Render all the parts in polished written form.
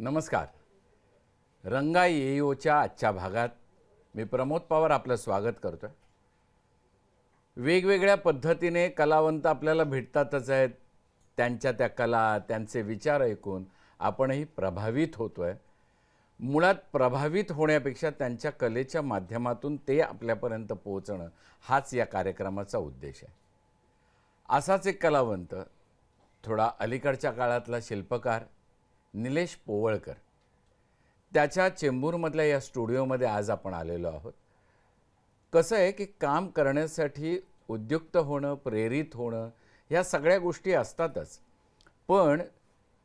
नमस्कार. रंगा येईओच्या आजच्या भागात मी प्रमोद पवार आपलं स्वागत करतोय. वेगवेगळ्या पद्धतीने कलावंत आपल्याला भेटतातच आहेत. त्यांच्या त्या कला, त्यांचे विचार ऐकून आपणही प्रभावित होतोय. मुळात प्रभावित होण्यापेक्षा त्यांच्या कलेच्या माध्यमातून ते आपल्यापर्यंत पोहोचणं हाच या कार्यक्रमाचा उद्देश आहे. असाच एक कलावंत, थोडा अलीकडच्या काळातला शिल्पकार निलेश पोवळकर, त्याच्या चेंबूरमधल्या या स्टुडिओमध्ये आज आपण आलेलो आहोत. कसं आहे की काम करण्यासाठी उद्युक्त होणं, प्रेरित होणं ह्या सगळ्या गोष्टी असतातच, पण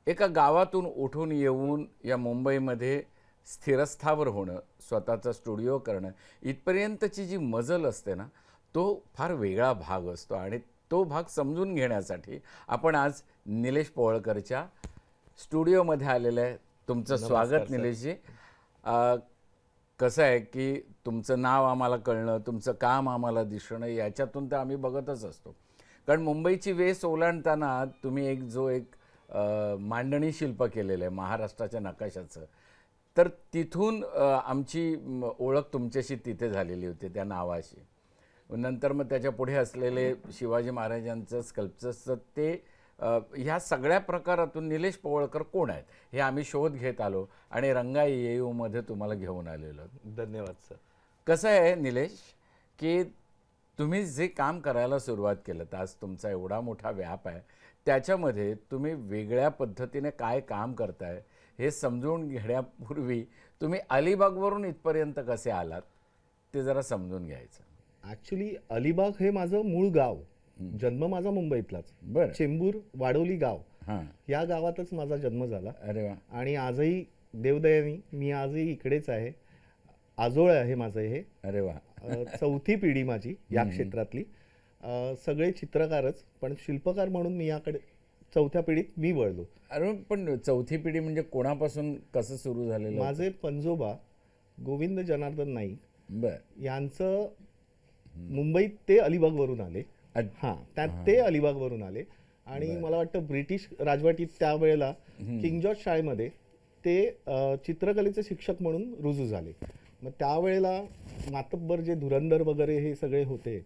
एका गावातून उठून येऊन या मुंबईमध्ये स्थिरस्थावर होणं, स्वतःचा स्टुडिओ करणं, इथपर्यंतची जी मजल असते ना, तो फार वेगळा भाग असतो. आणि तो भाग समजून घेण्यासाठी आपण आज निलेश पोवळकरच्या स्टुडिओमध्ये आलेलं आहे. तुमचं स्वागत निलेशजी. कसं आहे की तुमचं नाव आम्हाला कळणं, तुमचं काम आम्हाला दिसणं, याच्यातून तर आम्ही बघतच असतो. कारण मुंबईची वेस ओलांडताना तुम्ही एक मांडणी शिल्प केलेलं आहे महाराष्ट्राच्या नकाशाचं. तर तिथून आमची ओळख तुमच्याशी तिथे झालेली होती त्या नावाशी. नंतर मग त्याच्या पुढे असलेले शिवाजी महाराजांचं स्कल्पचर्सचं ते ह्या सगळ्या प्रकारातून निलेश पोवळकर कोण आहेत हे आम्ही शोध घेत आलो आणि रंगा येईओमध्ये तुम्हाला घेऊन आलेलो. धन्यवाद सर. कसं आहे निलेश की तुम्ही जे काम करायला सुरुवात केलं, आज तुमचा एवढा मोठा व्याप आहे, त्याच्यामध्ये तुम्ही वेगळ्या पद्धतीने काय काम करताय हे समजून घेण्यापूर्वी तुम्ही अलिबागवरून इथपर्यंत कसे आलात ते जरा समजून घ्यायचं. ॲक्च्युली अलिबाग हे माझं मूळ गाव. जन्म माझा मुंबईतलाच. बरं. चेंबूर वाडोली गाव, हां. या गावातच माझा जन्म झाला. अरे वा. आणि आजही देवदयानी मी आजही इकडेच आहे. आजोळ आहे माझं हे. अरे वा. चौथी पिढी माझी या क्षेत्रातली. सगळे चित्रकारच, पण शिल्पकार म्हणून मी याकडे चौथ्या पिढीत मी वळलो. अरे पण चौथी पिढी म्हणजे कोणापासून कसं सुरू झालेलं? माझे पंजोबा गोविंद जनार्दन नाईक यांचं मुंबईत ते अलिबागवरून आले. हां, त्यात ते अलिबागवरून आले. आणि मला वाटतं ब्रिटिश राजवटीत त्यावेळेला किंग जॉर्ज शाळेमध्ये ते चित्रकलेचे शिक्षक म्हणून रुजू झाले. मग त्यावेळेला मातब्बर जे धुरंधर वगैरे हे सगळे होते,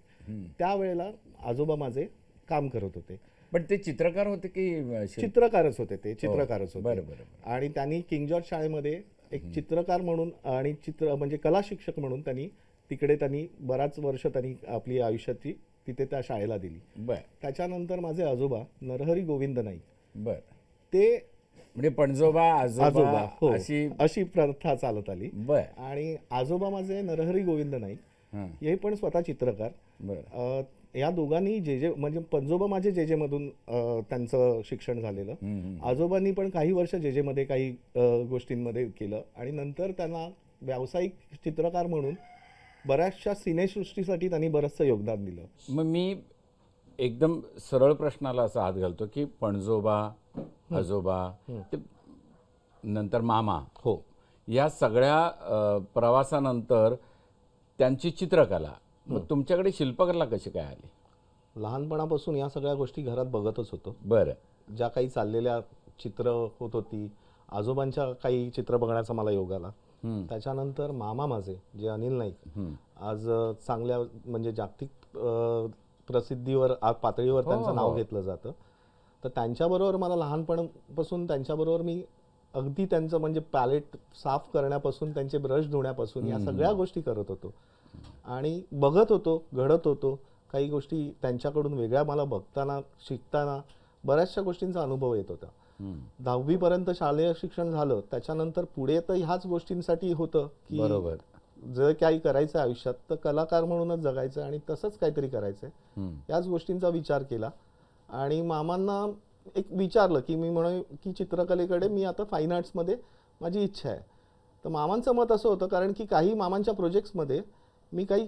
त्यावेळेला आजोबा माझे काम करत होते. पण ते चित्रकार होते की चित्रकारच होते? ते चित्रकारच होते. बरोबर. आणि त्यांनी किंग जॉर्ज शाळेमध्ये एक चित्रकार म्हणून आणि म्हणजे कला शिक्षक म्हणून त्यांनी बराच वर्ष त्यांनी आपली आयुष्याची तिथे त्या शाळेला दिली. त्याच्यानंतर माझे आजोबा नरहरी गोविंद नाईक, ते म्हणजे पणजोबा आजोबा हो, अशी प्रथा चालत आली. आणि आजोबा माझे नरहरी गोविंद नाईक हे पण स्वतः चित्रकार. या दोघांनी म्हणजे पणजोबा माझे जे मधून त्यांचं शिक्षण झालेलं. आजोबांनी पण काही वर्ष जे मध्ये काही गोष्टींमध्ये केलं आणि नंतर त्यांना व्यावसायिक चित्रकार म्हणून बऱ्याचशा सिनेसृष्टीसाठी त्यांनी बरंचसं योगदान दिलं. मग मी एकदम सरळ प्रश्नाला असा हात घालतो की पणजोबा, आजोबा, ते नंतर मामा, हो, या सगळ्या प्रवासानंतर त्यांची चित्रकला, मग तुमच्याकडे शिल्पकला कशी काय आली? लहानपणापासून या सगळ्या गोष्टी घरात बघतच होतो. ज्या काही चाललेल्या चित्र होत होती, आजोबांच्या काही चित्र बघण्याचा मला योग आला. त्याच्यानंतर मामा माझे जे अनिल नाईक, आज चांगल्या म्हणजे जागतिक प्रसिद्धीवर पातळीवर त्यांचं नाव घेतलं जातं. तर त्यांच्याबरोबर मला लहानपणापासून त्यांच्याबरोबर मी अगदी त्यांचं म्हणजे पॅलेट साफ करण्यापासून, त्यांचे ब्रश धुण्यापासून या सगळ्या गोष्टी करत होतो आणि बघत होतो, घडत होतो. काही गोष्टी त्यांच्याकडून वेगळ्या मला बघताना, शिकताना बऱ्याचशा गोष्टींचा अनुभव येत होता. 10वी पर्यंत शालेय शिक्षण झालं. त्याच्यानंतर पुढे तर ह्याच गोष्टींसाठी होतं की बरोबर, जर काही करायचं आयुष्यात तर कलाकार म्हणूनच जगायचं आणि तसंच काहीतरी करायचंय. याच गोष्टींचा विचार केला आणि मामांना एक विचारलं की मी म्हणे की चित्रकलेकडे मी आता फाईन आर्ट्समध्ये माझी इच्छा आहे. तर मामांचं मत असं होतं, कारण की काही मामांच्या प्रोजेक्ट्समध्ये मी काही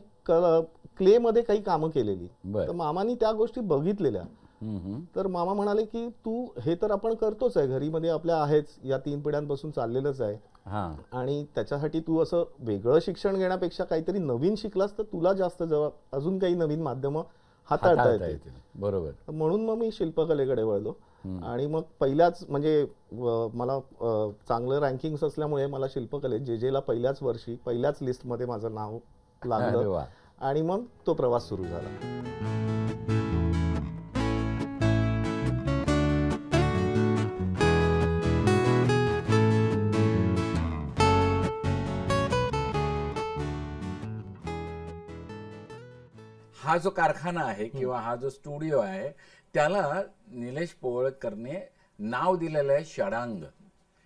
क्लेमध्ये काही कामं केलेली, तर मामांनी त्या गोष्टी बघितलेल्या. तर मामा म्हणाले की तू हे तर आपण करतोच आहे, घरीमध्ये आपल्या आहेच, या 3 पिढ्यांपासून चाललेलंच आहे, आणि त्याच्यासाठी तू असं वेगळं शिक्षण घेण्यापेक्षा काहीतरी नवीन शिकलास तर तुला जास्त अजून काही नवीन माध्यमं हाताळता येतील. बरोबर. म्हणून मग मी शिल्पकलेकडे वळलो. आणि मग पहिल्याच म्हणजे मला चांगलं रँकिंग्स असल्यामुळे मला शिल्पकलेत जेजेला पहिल्याच वर्षी पहिल्याच लिस्टमध्ये माझं नाव लागलं, आणि मग तो प्रवास सुरू झाला. हा जो कारखाना आहे किंवा हा जो स्टुडिओ आहे त्याला निलेश पोवळकरने नाव दिलेलं आहे षडांग.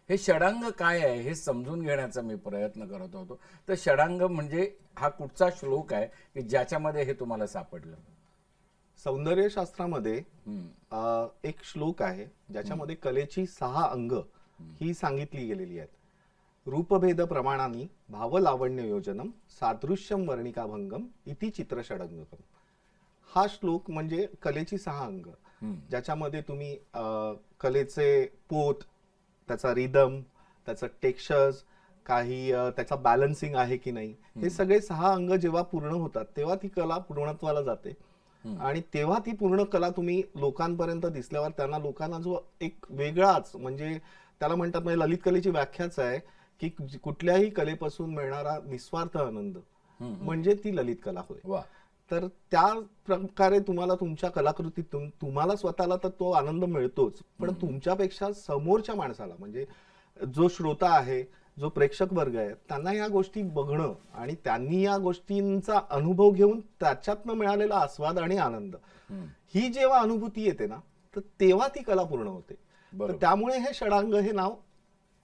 हे षडांग काय आहे हे समजून घेण्याचा मी प्रयत्न करत होतो. तर षडांग म्हणजे हा कुठचा श्लोक आहे की ज्याच्यामध्ये हे तुम्हाला सापडलं? सौंदर्यशास्त्रामध्ये एक श्लोक आहे ज्याच्यामध्ये कलेची 6 अंग ही सांगितली गेलेली आहेत. रूपभेद प्रमाणानी भावलावण्य योजनम सादृश्यम वर्णिकाभंगम इति चित्र षडंगकम. हा श्लोक म्हणजे कलेची 6 अंग, ज्याच्यामध्ये तुम्ही कलेचे पोत, त्याचा रिदम, त्याचं टेक्स्चर्स, काही त्याचा बॅलन्सिंग आहे की नाही, हे सगळे 6 अंग जेव्हा पूर्ण होतात तेव्हा ती कला पूर्णत्वाला जाते. आणि तेव्हा ती पूर्ण कला तुम्ही लोकांपर्यंत दिसल्यावर त्यांना लोकांना जो एक वेगळाच, म्हणजे त्याला म्हणतात, म्हणजे ललित कलेची व्याख्याच आहे की कुठल्याही कलेपासून मिळणारा निस्वार्थ आनंद म्हणजे ती ललित कला होय. तर त्या प्रकारे तुम्हाला तुमच्या कलाकृतीतून तुम्हाला स्वतःला तर तो आनंद मिळतोच, पण तुमच्यापेक्षा समोरच्या माणसाला, म्हणजे जो श्रोता आहे, जो प्रेक्षक वर्ग आहे, त्यांना या गोष्टी बघणं आणि त्यांनी या गोष्टींचा अनुभव घेऊन त्याच्यातनं मिळालेला आस्वाद आणि आनंद, ही जेव्हा अनुभूती येते ना, तर तेव्हा ती कला पूर्ण होते. तर त्यामुळे हे षडांग हे नाव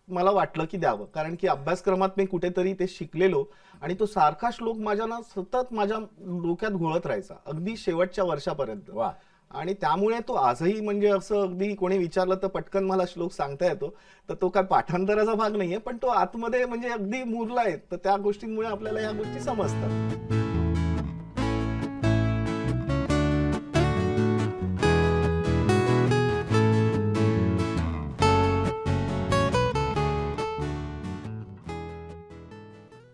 मला वाटलं की द्यावं, कारण की अभ्यासक्रमात मी कुठेतरी ते शिकलेलो आणि तो सारखा श्लोक माझ्या ना सतत माझ्या डोक्यात घोळत राहायचा अगदी शेवटच्या वर्षापर्यंत. आणि त्यामुळे तो आजही, म्हणजे असं अगदी कोणी विचारलं तर पटकन मला श्लोक सांगता येतो. तर तो काय पाठांतराचा भाग नाहीये, पण तो आतमध्ये म्हणजे अगदी मुरला आहे. तर त्या गोष्टींमुळे आपल्याला या गोष्टी समजतात.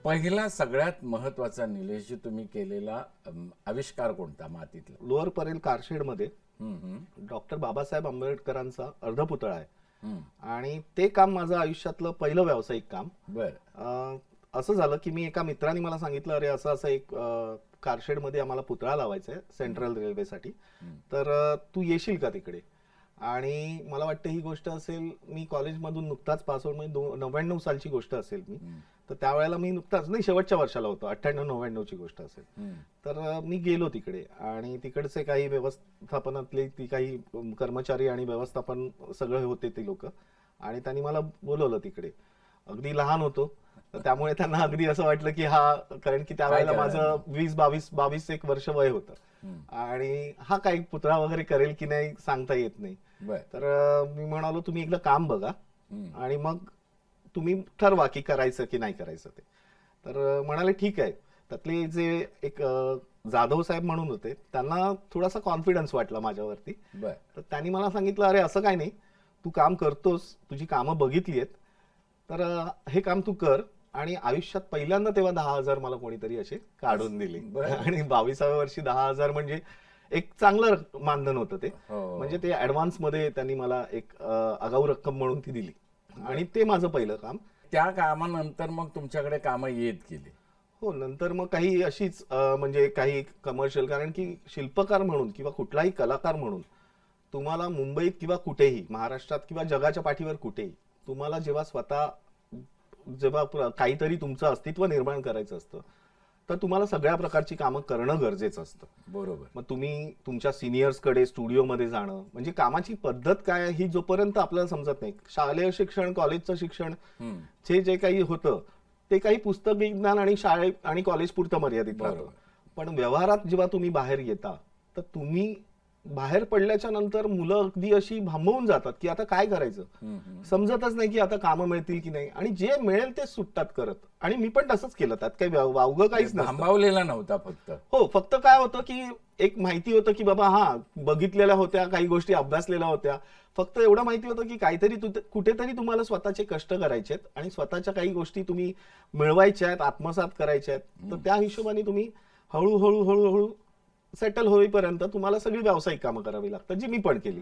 पहिला सगळ्यात महत्वाचा निलेशजी तुम्ही केलेला आविष्कार कोणता मातीतला? लोअर परेल कारशेड मध्ये डॉक्टर बाबासाहेब आंबेडकरांचा अर्धपुतळा आहे, आणि ते काम माझं आयुष्यातलं पहिलं व्यावसायिक काम. असं झालं की मी एका मित्राने मला सांगितलं, अरे असं असं एक कारशेड मध्ये आम्हाला पुतळा लावायचा आहे सेंट्रल रेल्वेसाठी, तर तू येशील का तिकडे? आणि मला वाटतं ही गोष्ट असेल, मी कॉलेजमधून नुकताच पास आउट, म्हणजे 99 सालची गोष्ट असेल मी. तर त्यावेळेला मी नुकताच नाही, शेवटच्या वर्षाला होतो, 98-99 ची गोष्ट असेल. तर मी गेलो तिकडे, आणि तिकडचे काही व्यवस्थापनातले ती काही कर्मचारी आणि व्यवस्थापन सगळे होते ते लोक, आणि त्यांनी मला बोलवलं तिकडे. अगदी लहान होतो, तर त्यामुळे त्यांना अगदी असं वाटलं की हा, कारण की त्यावेळेला माझं 22 एक वर्ष वय होतं, आणि हा काही पुतळा वगैरे करेल की नाही सांगता येत नाही. तर मी म्हणालो तुम्ही एकदा काम बघा आणि मग तुम्ही ठरवा की करायचं की नाही करायचं ते. तर म्हणाले ठीक आहे. त्यातले जे एक जाधव साहेब म्हणून होते, त्यांना थोडासा कॉन्फिडन्स वाटला माझ्यावरती. तर त्यांनी मला सांगितलं, अरे असं काय नाही, तू काम करतोस, तुझी कामं बघितली आहेत, तर हे काम तू कर. आणि आयुष्यात पहिल्यांदा तेव्हा 10,000 मला कोणीतरी असे काढून दिले, आणि 22व्या वर्षी 10,000 म्हणजे एक चांगलं मानधन होतं ते. म्हणजे ते ऍडव्हान्स मध्ये त्यांनी मला एक आगाऊ रक्कम म्हणून ती दिली, आणि ते माझं पहिलं काम. त्या कामानंतर मग तुमच्याकडे कामं येत गेली? हो, नंतर मग काही अशीच म्हणजे काही कमर्शियल, कारण की शिल्पकार म्हणून किंवा कुठलाही कलाकार म्हणून तुम्हाला मुंबईत किंवा कुठेही, महाराष्ट्रात किंवा जगाच्या पाठीवर कुठेही, तुम्हाला जेव्हा काहीतरी तुमचं अस्तित्व निर्माण करायचं असतं, तर तुम्हाला सगळ्या प्रकारची कामं करणं गरजेचं असतं. बरोबर. मग तुम्ही तुमच्या सिनियर्सकडे स्टुडिओमध्ये जाणं, म्हणजे कामाची पद्धत काय ही जोपर्यंत आपल्याला समजत नाही, शालेय शिक्षण, कॉलेजचं शिक्षण जे काही होतं ते काही पुस्तकी ज्ञान आणि शाळे आणि कॉलेज पुरतं मर्यादित राहतं. पण व्यवहारात जेव्हा तुम्ही बाहेर येता, तर तुम्ही बाहेर पडल्याच्या नंतर मुलं अगदी अशी भांबवून जातात की आता काय करायचं, समजतच नाही की आता कामं मिळतील की नाही, आणि जे मिळेल ते सुटतात करत. आणि मी पण तसंच केलं, त्यात काही वावगं काहीच नसतं. थांबवलेला नव्हता फक्त. हो, फक्त काय होतं की एक माहिती होतं की बाबा हा बघितलेल्या होत्या, काही गोष्टी अभ्यासलेल्या होत्या, फक्त एवढं माहिती होतं की काहीतरी कुठेतरी तुम्हाला स्वतःचे कष्ट करायचे आहेत आणि स्वतःच्या काही गोष्टी तुम्ही मिळवायच्या आहेत, आत्मसात करायच्या आहेत. तर त्या हिशोबाने तुम्ही हळूहळू हळूहळू सेटल होईपर्यंत तुम्हाला सगळी व्यावसायिक कामं करावी लागतात, जी मी पण केली.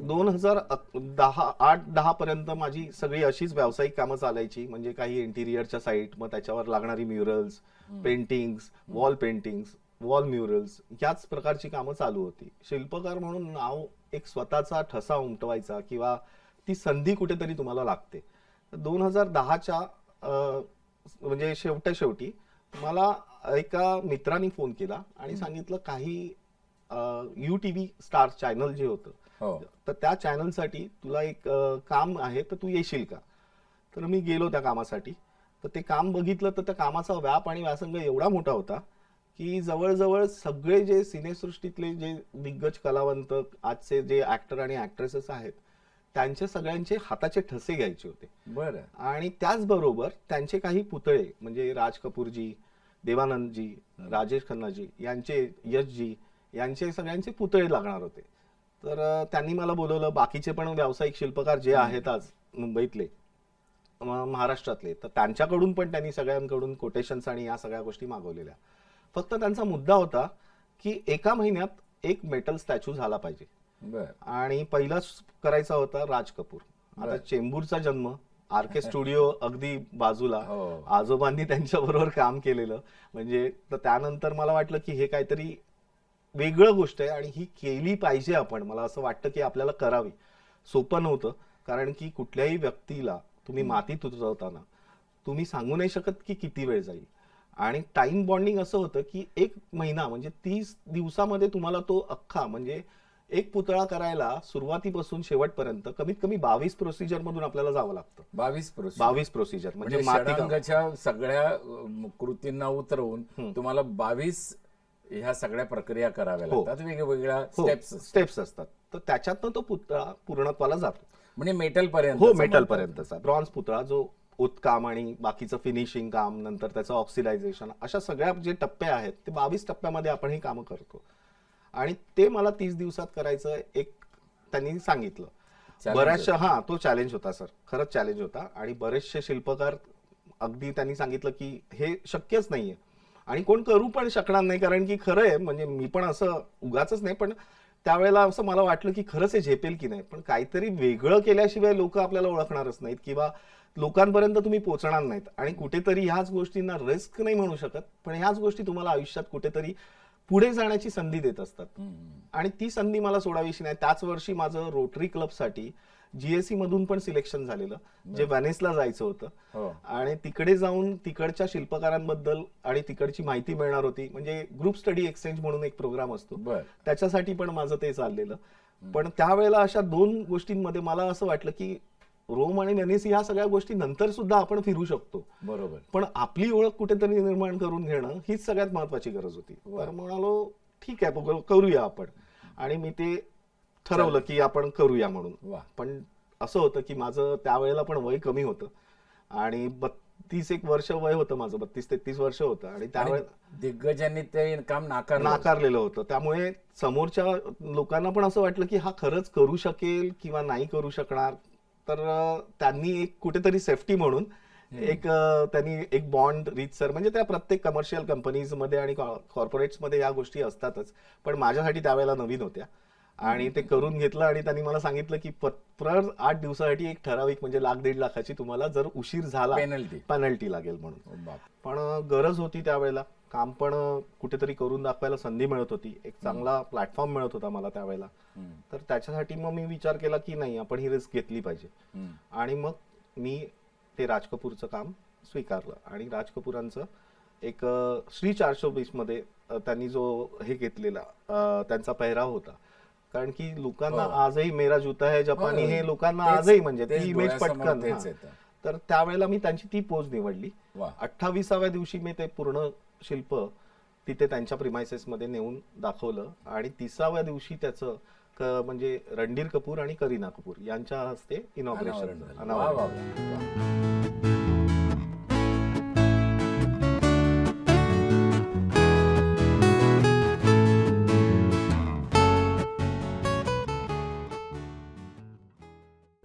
दोन हजार 8-10 पर्यंत माझी सगळी अशीच व्यावसायिक कामं चालायची. म्हणजे काही इंटिरियरच्या साईट, मग त्याच्यावर लागणारी murals, paintings, wall paintings, wall murals, ह्याच प्रकारची कामं चालू होती. शिल्पकार म्हणून नाव एक स्वतःचा ठसा उमटवायचा किंवा ती संधी कुठेतरी तुम्हाला लागते. 2010च्या म्हणजे शेवटी मला एका मित्राने फोन केला आणि सांगितलं काही UTV स्टार चॅनल जे होतं, हो. तर त्या चॅनलसाठी तुला एक काम आहे, तर तू येशील का? तर मी गेलो त्या कामासाठी. तर ते काम बघितलं तर त्या कामाचा व्याप आणि व्यासंग एवढा मोठा होता की जवळजवळ सगळे जे सिनेसृष्टीतले जे दिग्गज कलावंत, आजचे जे ऍक्टर आणि ऍक्ट्रेसेस आहेत, त्यांचे सगळ्यांचे हाताचे ठसे घ्यायचे होते. बरं. आणि त्याचबरोबर त्यांचे काही पुतळे, म्हणजे राज कपूरजी, देवानंदजी, राजेश खन्नाजी यांचे, यशजी यांचे सगळ्यांचे पुतळे लागणार होते. तर त्यांनी मला बोलवलं. बाकीचे पण व्यावसायिक शिल्पकार जे आहेत आज मुंबईतले, महाराष्ट्रातले, तर त्यांच्याकडून पण त्यांनी सगळ्यांकडून कोटेशन्स आणि या सगळ्या गोष्टी मागवलेल्या. फक्त त्यांचा मुद्दा होता की एका महिन्यात एक मेटल स्टॅच्यू झाला पाहिजे. आणि पहिलाच करायचा होता राज कपूर. आता चेंबूरचा जन्म, RK स्टुडिओ अगदी बाजूला, आजोबांनी त्यांच्या बरोबर काम केलेलं, म्हणजे तर त्यानंतर मला वाटलं की हे काहीतरी वेगळं गोष्ट आहे आणि ही केली पाहिजे आपण. मला असं वाटतं की आपल्याला करावी. सोपं नव्हतं, कारण की कुठल्याही व्यक्तीला तुम्ही मातीत उतरवताना तुम्ही सांगू नाही शकत की किती वेळ जाईल. आणि टाइम बॉन्डिंग असं होतं की एक महिना म्हणजे 30 दिवसामध्ये तुम्हाला तो अख्खा, म्हणजे एक पुतळा करायला सुरुवातीपासून शेवटपर्यंत कमीत कमी 22 प्रोसिजर मधून आपल्याला जावं लागतं. 22 प्रोसिजर म्हणजे षडांगाच्या सगळ्या कृतींना उतरवून तुम्हाला 22 ह्या सगळ्या प्रक्रिया कराव्या लागतात, वेगवेगळ्या स्टेप्स असतात. तर त्याच्यातनं तो पुतळा पूर्णत्वाला जातो. म्हणजे मेटल पर्यंत. हो, मेटल पर्यंतचा ब्रॉन्झ पुतळा, जो उत्काम आणि बाकीचं फिनिशिंग काम, नंतर त्याचं ऑक्सिडायझेशन, अशा सगळ्या जे टप्पे आहेत ते 22 टप्प्यामध्ये आपण ही कामं करतो. आणि ते मला 30 दिवसात करायचं एक त्यांनी सांगितलं. बऱ्याचशा तो चॅलेंज होता सर, खरंच चॅलेंज होता. आणि बरेचसे शिल्पकार अगदी त्यांनी सांगितलं की हे शक्यच नाहीये आणि कोण करू पण शकणार नाही, कारण की खरं आहे, म्हणजे मी पण असं उगाच नाही, पण त्यावेळेला असं मला वाटलं की खरंच हे झेपेल की नाही. पण काहीतरी वेगळं केल्याशिवाय लोक आपल्याला ओळखणारच नाहीत किंवा लोकांपर्यंत तुम्ही पोहोचणार नाहीत. आणि कुठेतरी ह्याच गोष्टींना रिस्क नाही म्हणू शकत, पण ह्याच गोष्टी तुम्हाला आयुष्यात कुठेतरी पुढे जाण्याची संधी देत असतात. आणि ती संधी मला सोडावीशी नाही. त्याच वर्षी माझं रोटरी क्लबसाठी GSE मधून पण सिलेक्शन झालेलं, जे व्हेनिसला जायचं होतं. आणि तिकडे जाऊन तिकडच्या शिल्पकारांबद्दल आणि तिकडची माहिती मिळणार होती. म्हणजे ग्रुप स्टडी एक्सचेंज म्हणून एक प्रोग्राम असतो, त्याच्यासाठी पण माझं ते चाललेलं. पण त्यावेळेला अशा 2 गोष्टींमध्ये मला असं वाटलं की रोम आणि व्हेनिस ह्या सगळ्या गोष्टी नंतर सुद्धा आपण फिरू शकतो, बरोबर, पण आपली ओळख कुठेतरी निर्माण करून घेणं हीच सगळ्यात महत्वाची गरज होती. तर म्हणालो ठीक आहे, करूया आपण. आणि मी ते ठरवलं की आपण करूया म्हणून. पण असं होतं की माझं त्यावेळेला पण वय कमी होतं आणि 32 वर्ष वय होतं माझं, 32-33 वर्ष होतं. आणि त्यावेळेला दिग्गजांनी ते काम नाकारलेलं होतं. त्यामुळे समोरच्या लोकांना पण असं वाटलं की हा खरंच करू शकेल किंवा नाही करू शकणार. तर त्यांनी एक कुठेतरी सेफ्टी म्हणून त्यांनी एक बॉन्ड रीतसर, म्हणजे त्या प्रत्येक कमर्शियल कंपनीज मध्ये आणि कॉर्पोरेट्स मध्ये या गोष्टी असतातच, पण माझ्यासाठी त्यावेळेला नवीन होत्या. आणि ते करून घेतलं आणि त्यांनी मला सांगितलं की 8 दिवसासाठी एक ठराविक, म्हणजे 1,00,000-1.5 लाखाची तुम्हाला जर उशीर झाला पेनल्टी लागेल म्हणून. पण गरज होती त्यावेळेला. काम पण कुठेतरी करून दाखवायला संधी मिळत होती, एक चांगला प्लॅटफॉर्म मिळत होता मला त्यावेळेला. तर त्याच्यासाठी मग मी विचार केला की नाही, आपण ही रिस्क घेतली पाहिजे. आणि मग मी ते राज कपूरचं काम स्वीकारलं. आणि राज कपूरांचं एक श्री 420 मध्ये त्यांनी जो हे घेतलेला त्यांचा पेहराव होता. कारण की लोकांना आजही मेरा जूता है जपानी हे लोकांना आजही म्हणजे ती इमेज पटकन. तर त्यावेळेला मी त्यांची ती पोज निवडली. 28व्या दिवशी मी ते पूर्ण शिल्प तिथे त्यांच्या प्रिमायसेस मध्ये नेऊन दाखवलं. आणि 30व्या दिवशी त्याचं म्हणजे रणधीर कपूर आणि करीना कपूर यांच्या हस्ते इनॉग्रेशन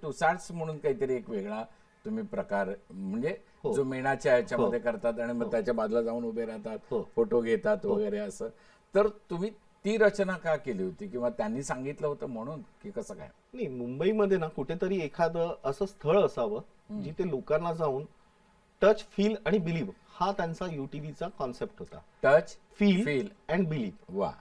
टुसार्ट्स म्हणून काहीतरी एक वेगळा तुम्ही प्रकार म्हणजे जो मेणाच्या याच्यामध्ये करतात आणि मग त्याच्या बाजूला जाऊन उभे राहतात, फोटो घेतात वगैरे असं. तर तुम्ही ती रचना का केली होती, किंवा त्यांनी सांगितलं होतं म्हणून, की कसं काय? नाही, मुंबईमध्ये ना कुठेतरी एखादं असं स्थळ असावं जिथे लोकांना जाऊन टच, फील आणि बिलीव्ह हा त्यांचा UTVचा कॉन्सेप्ट होता. टच, फील अँड बिलीव्ह वा,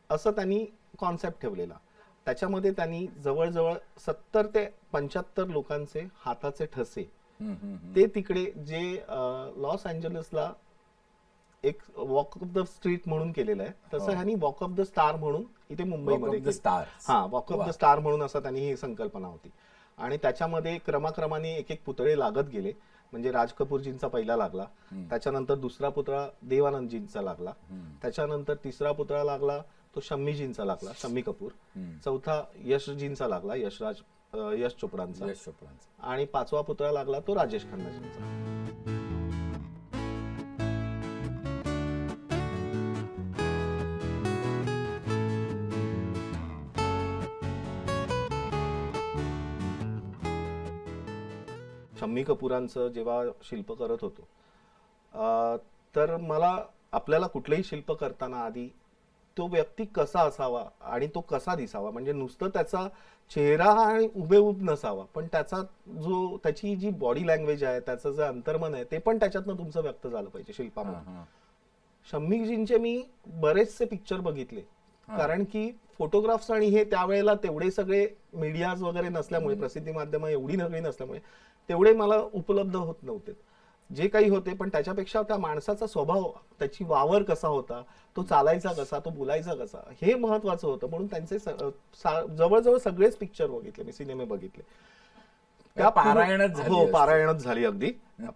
असं त्यांनी कॉन्सेप्ट ठेवलेला. त्याच्यामध्ये त्यांनी जवळजवळ 70 ते 75 लोकांचे हाताचे ठसे ते तिकडे जे लॉस एंजलिसला एक वॉक ऑफ द स्ट्रीट म्हणून केलेलं आहे, तसं ह्यांनी वॉक ऑफ द स्टार म्हणून इथे मुंबईमध्ये वॉक ऑफ द स्टार म्हणून असं त्यांनी ही संकल्पना होती. आणि त्याच्यामध्ये क्रमाक्रमाने एक एक पुतळे लागत गेले. म्हणजे राज कपूरजींचा पहिला लागला, त्याच्यानंतर दुसरा पुतळा देवानंदजींचा लागला, त्याच्यानंतर तिसरा पुतळा लागला तो शम्मीजींचा लागला, शम्मी कपूर. चौथा यशजींचा लागला, यश चोपडांचा. आणि 5वा पुतळा लागला तो राजेश खन्नाजींचा. शम्मी कपूरांचं जेव्हा शिल्प करत होतो तर मला आपल्याला कुठलंही शिल्प करताना आधी तो व्यक्ती कसा असावा आणि तो कसा दिसावा, म्हणजे नुसतं त्याचा चेहरा आणि उभेउभ नसावा, पण त्याची जी बॉडी लँग्वेज आहे, त्याचं जे अंतर्मन आहे ते पण त्याच्यातनं तुमचं व्यक्त झालं पाहिजे शिल्पामध्ये. शम्मीजींचे मी बरेचसे पिक्चर बघितले, कारण की फोटोग्राफ्स आणि हे त्यावेळेला तेवढे सगळे मीडियाज वगैरे नसल्यामुळे, प्रसिद्धी माध्यम एवढी नगळी नसल्यामुळे तेवढे मला उपलब्ध होत नव्हते. जे काही होते पण त्याच्यापेक्षा त्या माणसाचा स्वभाव, त्याची वावर कसा होता, तो चालायचा कसा, तो बोलायचा कसा, हे महत्वाचं होतं. म्हणून त्यांचे जवळजवळ सगळेच पिक्चर बघितले मी, सिनेमे बघितले. त्या पारायणच झाली अगदी.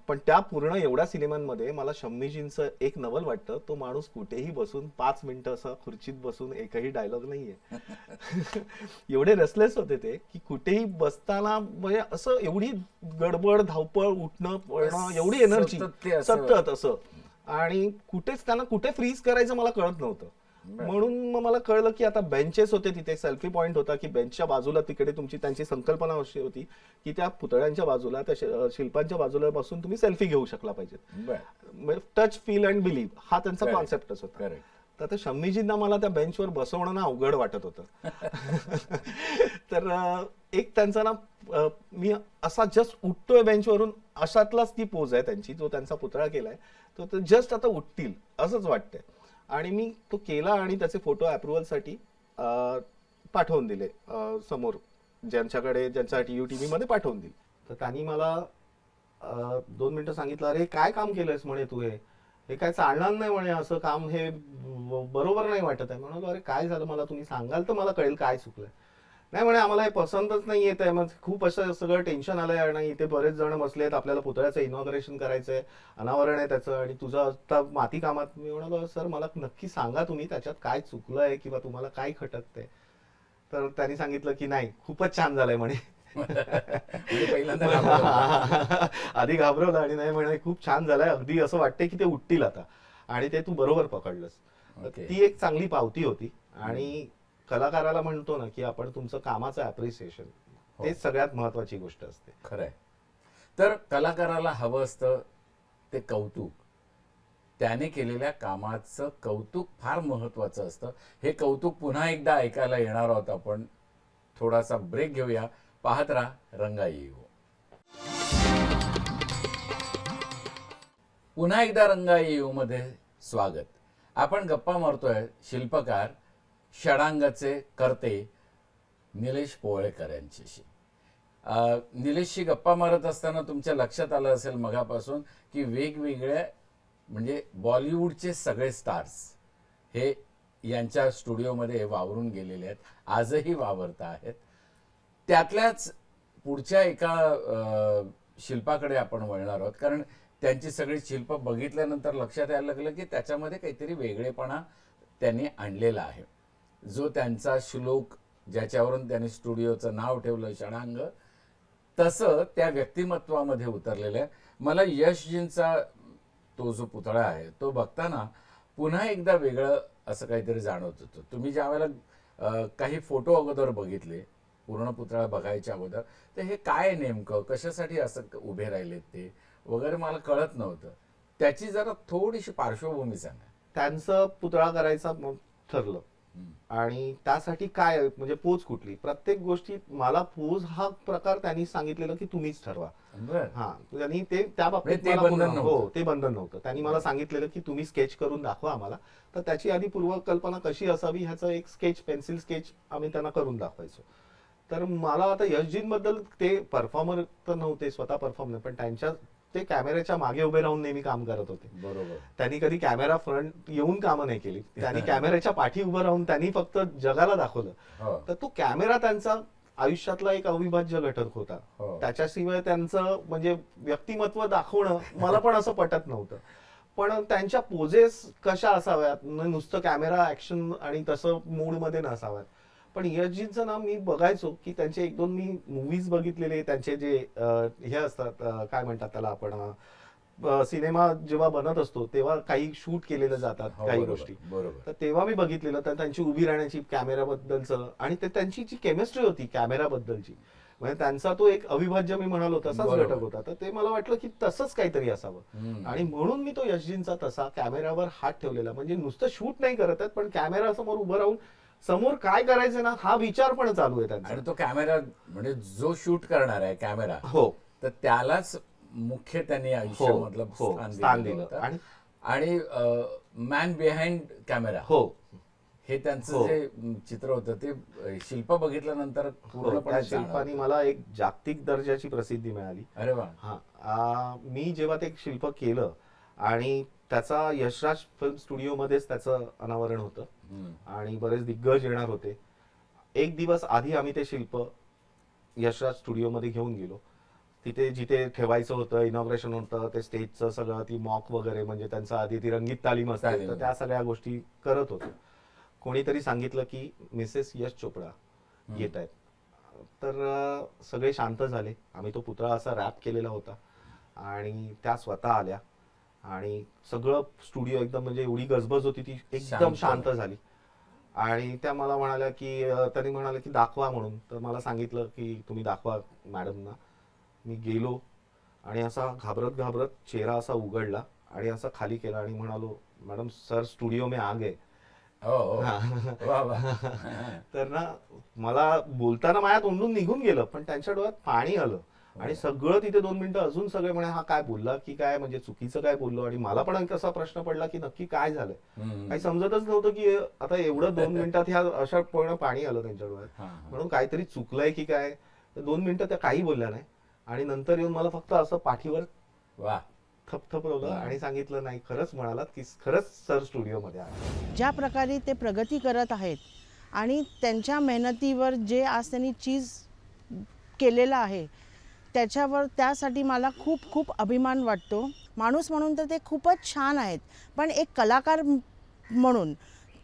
पण त्या पूर्ण एवढ्या सिनेमांमध्ये मला शम्मीजींचं एक नवल वाटतं, तो माणूस कुठेही बसून 5 मिनिटं असं खुर्चीत बसून एकही डायलॉग नाहीये. एवढे रेस्टलेस होते ते की कुठेही बसताना म्हणजे असं एवढी गडबड, धावपळ, उठणं पळणं, एवढी एनर्जी सतत असं. आणि कुठेच त्यांना कुठे फ्रीज करायचं मला कळत नव्हतं. म्हणून मग मला कळलं की आता बेंचेस होते तिथे, सेल्फी पॉइंट होता की बेंचच्या बाजूला तिकडे तुमची त्यांची संकल्पना अशी होती की त्या पुतळ्यांच्या बाजूला, त्या शिल्पांच्या बाजूला बसून तुम्ही सेल्फी घेऊ शकला पाहिजे. टच, फील अँड बिलीव्ह हा त्यांचा कॉन्सेप्टच होता. तर आता शम्मीजींना मला त्या बेंचवर बसवणं ना अवघड वाटत होतं. तर एक त्यांचा ना मी असा जस्ट उठतोय बेंचवरून, अशातलाच ती पोज आहे त्यांची, जो त्यांचा पुतळा केलाय तो जस्ट आता उठतील असंच वाटतंय. आणि मी तो केला आणि त्याचे फोटो अप्रुव्हलसाठी पाठवून दिले समोर, ज्यांच्यासाठी UTV मध्ये पाठवून दिली. तर त्यांनी मला 2 मिनिटं सांगितलं, अरे काय काम केलंयस म्हणे तू, हे काय चालणार नाही म्हणे, असं काम हे बरोबर नाही वाटत आहे. म्हणालो अरे काय झालं, मला तुम्ही सांगाल तर मला कळेल काय चुकलंय. नाही म्हणे आम्हाला हे पसंतच नाही येत आहे, मग खूप असं सगळं टेन्शन आलंय आणि इथे बरेच जण बसलेत, आपल्याला पुतळ्याचं इनॉग्रेशन करायचंय, अनावरण आहे त्याचं, आणि तुझं आता माती कामात. मी म्हणालो सर मला नक्की सांगा तुम्ही त्याच्यात काय चुकलंय किंवा तुम्हाला काय खटकतंय. तर त्यांनी सांगितलं की नाही खूपच छान झालंय म्हणे. आधी घाबरवलं आणि नाही म्हणे खूप छान झालंय, अगदी असं वाटतंय की ते उठतील आता, आणि ते तू बरोबर पकडलंस. ती एक चांगली पावती होती. आणि कलाकाराला म्हणतो ना की आपण तुमचं कामाचं अप्रिसिएशन, तेच सगळ्यात महत्वाची गोष्ट असते. खरंय. तर कलाकाराला हवं असतं ते कौतुक, त्याने केलेल्या कामाचं कौतुक फार महत्वाचं असतं. हे कौतुक पुन्हा एकदा ऐकायला येणार आहोत आपण. थोडासा ब्रेक घेऊया. पाहत राहा रंगाई येऊ. पुन्हा एकदा रंगाई येऊ मध्ये स्वागत. आपण गप्पा मारतोय शिल्पकार षडांगाचे करते निलेश पोवळेकर यांच्याशी. निलेशशी गप्पा मारत असताना तुमच्या लक्षात आलं असेल मगापासून की वेगवेगळ्या म्हणजे बॉलिवूडचे सगळे स्टार्स हे यांच्या स्टुडिओमध्ये वावरून गेलेले आहेत, आजही वावरत आहेत. त्यातल्याच पुढच्या एका शिल्पाकडे आपण वळणार आहोत, कारण त्यांची सगळी शिल्प बघितल्यानंतर लक्षात यायला लागलं की त्याच्यामध्ये काहीतरी वेगळेपणा त्यांनी आणलेला आहे. जो त्यांचा श्लोक ज्याच्यावरून त्यांनी स्टुडिओचं नाव ठेवलं षडांग, तसं त्या व्यक्तिमत्वामध्ये उतरलेलं आहे. मला यशजींचा तो जो पुतळा आहे तो बघताना पुन्हा एकदा वेगळं असं काहीतरी जाणवत होतं. तुम्ही ज्या वेळेला काही फोटो अगोदर बघितले पूर्ण पुतळा बघायच्या अगोदर, तर हे काय नेमकं कशासाठी असं उभे राहिलेत ते वगैरे मला कळत नव्हतं. त्याची जरा थोडीशी पार्श्वभूमी सांगा. त्यांचं पुतळा करायचा मग ठरलं आणि त्यासाठी काय म्हणजे पोज कुठली, प्रत्येक गोष्टीत मला पोज हा प्रकार त्यांनी सांगितलेलं की तुम्हीच ठरवा. हा, त्यांनी ते त्या बाबतीत ते बंधन हो ते बंधन नव्हतं. त्यांनी मला सांगितलेलं की तुम्ही स्केच करून दाखवा आम्हाला, तर त्याची आधी पूर्वकल्पना कशी असावी ह्याचं एक स्केच, पेन्सिल स्केच आम्ही त्यांना करून दाखवायचो. तर मला आता यशजींबद्दल, ते परफॉर्मर तर नव्हते, स्वतः परफॉर्म नाही, पण त्यांच्या ते कॅमेऱ्याच्या मागे उभे राहून नेहमी काम करत होते. बरोबर. त्यांनी कधी कॅमेरा फ्रंट येऊन कामं नाही केली. त्यांनी कॅमेऱ्याच्या पाठी उभं राहून त्यांनी फक्त जगाला दाखवलं. तर तो कॅमेरा त्यांचा आयुष्यातला एक अविभाज्य घटक होता. त्याच्याशिवाय त्यांचं म्हणजे व्यक्तिमत्व दाखवणं मला पण असं पटत नव्हतं. पण त्यांच्या पोजेस कशा असाव्यात, नुसतं कॅमेरा ऍक्शन आणि तसं मूड मध्ये नसाव्यात. पण यशजींचं नाव मी बघायचो की त्यांचे एक दोन मी मूवीज बघितलेले, त्यांचे जे हे असतात काय म्हणतात त्याला आपण, सिनेमा जेव्हा बनत असतो तेव्हा काही शूट केलेलं जातात काही गोष्टी, तर तेव्हा मी बघितलेलं. तर त्यांची उभी राहण्याची कॅमेराबद्दलचं आणि ते त्यांची जी केमिस्ट्री होती कॅमेराबद्दलची, म्हणजे त्यांचा तो एक अविभाज्य मी म्हणालो तसाच घटक होता. तर ते मला वाटलं की तसंच काहीतरी असावं आणि म्हणून मी तो यशजींचा तसा कॅमेऱ्यावर हात ठेवलेला. म्हणजे नुसतं शूट नाही करत आहेत, पण कॅमेरा समोर उभं राहून समोर काय करायचं ना हा विचार पण चालू आहे त्यांचा. आणि तो कॅमेरा म्हणजे जो शूट करणार आहे कॅमेरा, हो, तर त्यालाच मुख्य त्यांनी आयुष्यामधलं स्थान दिलं होतं. आणि मॅन बिहाइंड कॅमेरा, हो, हे त्यांचं जे चित्र होतं ते शिल्प बघितल्यानंतर पूर्णपणे शिल्पानी मला एक जागतिक दर्जाची प्रसिद्धी मिळाली. अरे वा. हा, मी जेव्हा ते शिल्प केलं आणि त्याचा यशराज फिल्म स्टुडिओ मध्येच त्याचं अनावरण होतं आणि बरेच दिग्गज येणार होते. एक दिवस आधी आम्ही ते शिल्प यशराज स्टुडिओ मध्ये घेऊन गेलो. तिथे जिथे ठेवायचं होतं, इनॉग्रेशन होतं, ते स्टेजचं सगळं, ती मॉक वगैरे, म्हणजे त्यांचं आधी ती रंगीत तालीम असते, तर त्या सगळ्या गोष्टी करत होतो. कोणीतरी सांगितलं की मिसेस यश चोपडा येत आहेत. तर सगळे शांत झाले. आम्ही तो पुतळा असा रॅप केलेला होता आणि त्या स्वतः आल्या आणि सगळं स्टुडिओ एकदम म्हणजे एवढी गजबज होती ती एकदम शांत झाली. आणि त्या मला म्हणाल्या की, त्यांनी म्हणाले की दाखवा म्हणून. तर मला सांगितलं की तुम्ही दाखवा मॅडमना. मी गेलो आणि असा घाबरत घाबरत चेहरा असा उघडला आणि असा खाली केला आणि म्हणालो, मॅडम सर स्टुडिओ में आ गए. तर ना मला बोलताना माझ्या तोंडून निघून गेलं, पण त्यांच्या डोळ्यात पाणी आलं आणि सगळं तिथे 2 मिनिटं अजून सगळे म्हणे हा काय बोलला की काय, म्हणजे चुकीचं काय बोललो. आणि मला पण कसा प्रश्न पडला की नक्की काय झालंय, काही समजतच नव्हतं की आता एवढं 2 मिनिटात ह्या अशा पूर्ण पाणी आलं त्यांच्या डोळ्यात, म्हणून काहीतरी चुकलंय की काय. तर 2 मिनिटं त्या काही बोलल्या नाही आणि नंतर येऊन मला फक्त असं पाठीवर थपथपवलं आणि सांगितलं, नाही खरंच म्हणालात की खरंच सर स्टुडिओ मध्ये आहे. ज्या प्रकारे ते प्रगती करत आहेत आणि त्यांच्या मेहनतीवर जे आज त्यांनी चीज केलेलं आहे त्याच्यावर, त्यासाठी मला खूप खूप अभिमान वाटतो. माणूस म्हणून तर ते खूपच छान आहेत, पण एक कलाकार म्हणून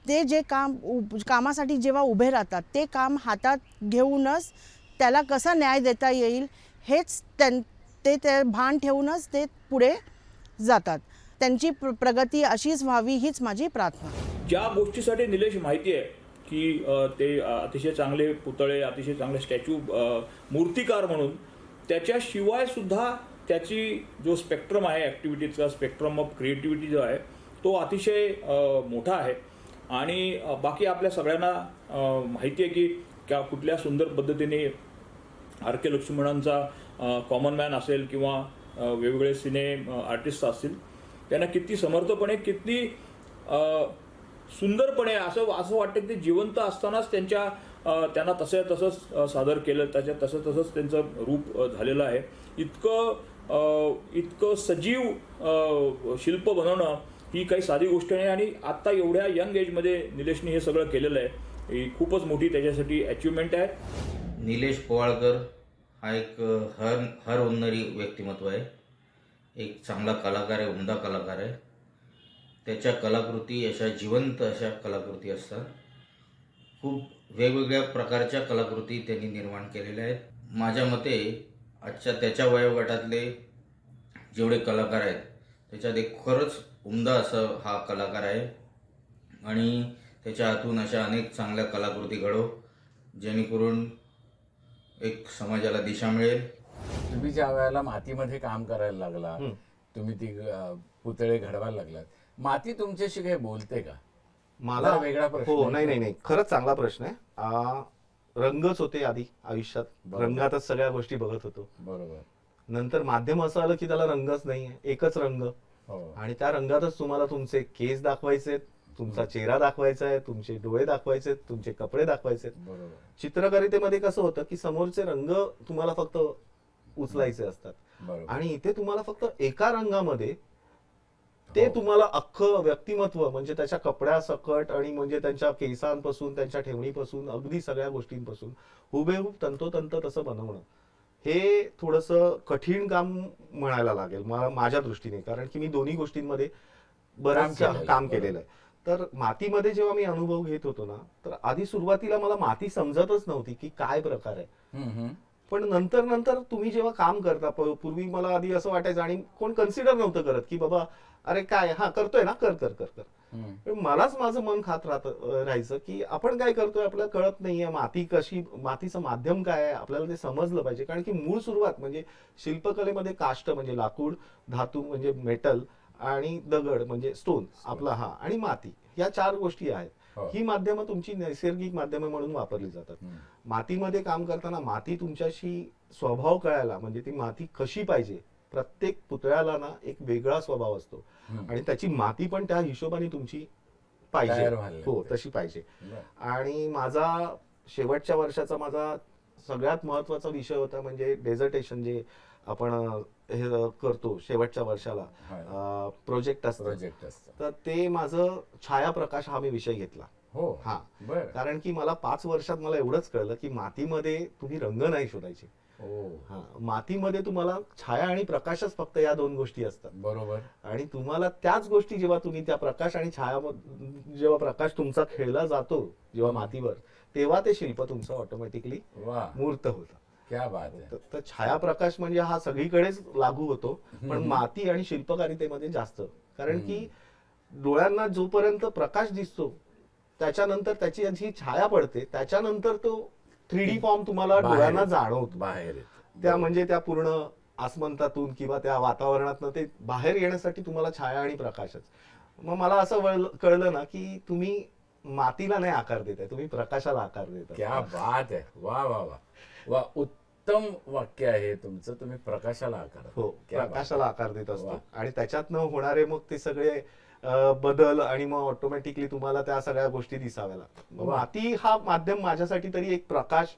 ते जे कामासाठी जेव्हा उभे राहतात ते काम हातात घेऊनच त्याला कसा न्याय देता येईल हेच ते भान ठेवूनच ते पुढे जातात. त्यांची प्रगती अशीच व्हावी हीच माझी प्रार्थना. ज्या गोष्टीसाठी निलेश माहिती आहे की ते अतिशय चांगले पुतळे, अतिशय चांगले स्टॅच्यू, मूर्तिकार म्हणून, त्याच्याशिवाय सुद्धा त्याची जो स्पेक्ट्रम आहे ॲक्टिव्हिटीजचा, स्पेक्ट्रम ऑफ क्रिएटिव्हिटी जो आहे तो अतिशय मोठा आहे. आणि बाकी आपल्या सगळ्यांना माहिती आहे की कुठल्या सुंदर पद्धतीने आर के लक्ष्मणांचा कॉमन मॅन असेल किंवा वेगवेगळे सिने आर्टिस्ट असतील, त्यांना किती समर्थपणे, किती सुंदरपणे असं असं वाटतं की ते जिवंत असतानाच त्यांना तसंच सादर केलं, तसंच त्यांचं रूप झालेलं आहे. इतकं सजीव शिल्प बनवणं ही काही साधी गोष्ट नाही आणि आत्ता एवढ्या यंग एजमध्ये निलेशने हे सगळं केलेलं आहे. ही खूपच मोठी त्याच्यासाठी अचिव्हमेंट आहे. निलेश पोवाळकर हा एक हर हुन्नरी व्यक्तिमत्व आहे. एक चांगला कलाकार आहे, उमदा कलाकार आहे. त्याच्या कलाकृती अशा जिवंत अशा कलाकृती असतात. खूप वेगवेगळ्या प्रकारच्या कलाकृती त्यांनी निर्माण केलेल्या आहेत. माझ्या मते आजच्या त्याच्या वयोगटातले जेवढे कलाकार आहेत त्याच्यात एक खरंच उमदा असं हा कलाकार आहे आणि त्याच्या हातून अशा अनेक चांगल्या कलाकृती घडो जेणेकरून एक समाजाला दिशा मिळेल. तुम्ही ज्या वेळेला मातीमध्ये काम करायला लागला, तुम्ही ती पुतळे घडवायला लागलात, माती तुमच्याशी काही बोलते का? मला वेगळा प्रश्न हो, आहे. नाही, खरंच चांगला प्रश्न आहे. रंगच होते आधी आयुष्यात, रंगातच सगळ्या गोष्टी बघत होतो. बरोबर. नंतर माध्यम असं आलं की त्याला रंगच नाहीये, एकच रंग, हो. आणि त्या रंगातच तुम्हाला तुमचे केस दाखवायचे, तुमचा चेहरा दाखवायचा आहे, तुमचे डोळे दाखवायचे, तुमचे कपडे दाखवायचे. बरोबर. चित्रकारितेमध्ये कसं होतं की समोरचे रंग तुम्हाला फक्त उचलायचे असतात बरोबर. आणि इथे तुम्हाला फक्त एका रंगामध्ये ते तुम्हाला अख्खं व्यक्तिमत्व म्हणजे त्याच्या कपड्यासकट आणि म्हणजे त्यांच्या केसांपासून, त्यांच्या ठेवणीपासून, अगदी सगळ्या गोष्टींपासून हुबेहूब तंतोतंत तसं बनवणं हे थोडंसं कठीण काम म्हणायला लागेल माझ्या दृष्टीने, कारण की मी दोन्ही गोष्टींमध्ये बरंच काम केलेलं आहे. तर मातीमध्ये जेव्हा मी अनुभव घेत होतो ना, तर आधी सुरुवातीला मला माती समजतच नव्हती की काय प्रकार आहे. पण नंतर तुम्ही जेव्हा काम करता, पूर्वी मला आधी असं वाटायचं आणि कोण कन्सिडर नव्हतं करत की बाबा अरे काय हा करतोय ना, कर कर कर कर. पण मलाच माझं मन खात राहायचं की आपण काय करतोय आपल्याला कळत नाहीये, माती कशी, मातीचं माध्यम काय आहे आपल्याला ते समजलं पाहिजे. कारण की मूळ सुरुवात म्हणजे शिल्पकलेमध्ये काष्ट म्हणजे लाकूड, धातू म्हणजे मेटल आणि दगड म्हणजे स्टोन आपला हा, आणि माती, या 4 गोष्टी आहेत. ही माध्यमं तुमची नैसर्गिक माध्यमं म्हणून वापरली जातात. मातीमध्ये काम करताना माती तुमच्याशी स्वभाव कळायला, म्हणजे ती माती कशी पाहिजे, प्रत्येक पुतळ्याला ना एक वेगळा स्वभाव असतो आणि त्याची माती पण त्या हिशोबाने तुमची पाहिजे, हो तशी पाहिजे. आणि माझा शेवटच्या वर्षाचा माझा सगळ्यात महत्वाचा विषय होता म्हणजे डेझर्टेशन, जे आपण हे करतो शेवटच्या वर्षाला प्रोजेक्ट असतं, तर ते माझं छायाप्रकाश हा मी विषय घेतला. हो हा, कारण की मला 5 वर्षात मला एवढंच कळलं की मातीमध्ये तुम्ही रंग नाही शोधायचे. हा, मातीमध्ये तुम्हाला छाया आणि प्रकाशच फक्त या 2 गोष्टी असतात. बरोबर. आणि तुम्हाला त्याच गोष्टी जेव्हा तुम्ही त्या प्रकाश आणि छाया, जेव्हा प्रकाश तुमचा खेळला जातो जेव्हा मातीवर, तेव्हा ते शिल्प तुमचं ऑटोमॅटिकली मूर्त होतं. क्या बात आहे. तर छायाप्रकाश म्हणजे हा सगळीकडेच लागू होतो, पण माती आणि शिल्पकारितेमध्ये जास्त, कारण की डोळ्यांना जोपर्यंत प्रकाश दिसतो त्याच्यानंतर त्याची जी छाया पडते त्याच्यानंतर तो 3D फॉर्म तुम्हाला डोळ्यांना जाणवतो बाहेर. त्या म्हणजे त्या पूर्ण आसमंतातून किंवा त्या वातावरणातून ते बाहेर येण्यासाठी तुम्हाला छाया आणि प्रकाशच. मग मला असं कळलं ना की तुम्ही मातीला नाही आकार देताय, तुम्ही प्रकाशाला आकार देताय. क्या बात आहे. वा वा वा वा, उत्तम वाक्य आहे तुमचं. तुम्ही प्रकाशाला आकार, हो प्रकाशाला आकार देत असतो आणि त्याच्यातनं होणारे मग ते सगळे बदल आणि मग ऑटोमॅटिकली तुम्हाला त्या सगळ्या गोष्टी दिसाव्या लागतात. माती हा माध्यम माझ्यासाठी तरी एक प्रकाश,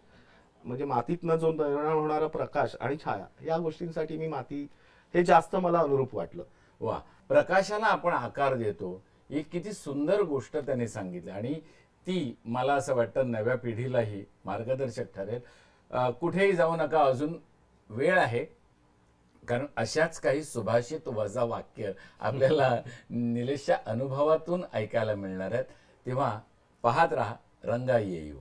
म्हणजे मातीतनं जो निर्माण होणारा प्रकाश आणि छाया, या गोष्टींसाठी मी माती हे जास्त मला अनुरूप वाटलं. वा, प्रकाशाला आपण आकार देतो, ही किती सुंदर गोष्ट त्यांनी सांगितली आणि ती मला असं वाटतं नव्या पिढीलाही मार्गदर्शक ठरेल. कुठेही जाऊ नका, अजून वेळ आहे, कारण अशाच काही सुभाषित वजा वाक्य आपल्याला निलेशच्या अनुभवातून ऐकायला मिळणार आहेत. तेव्हा पाहत राहा रंगा येऊ.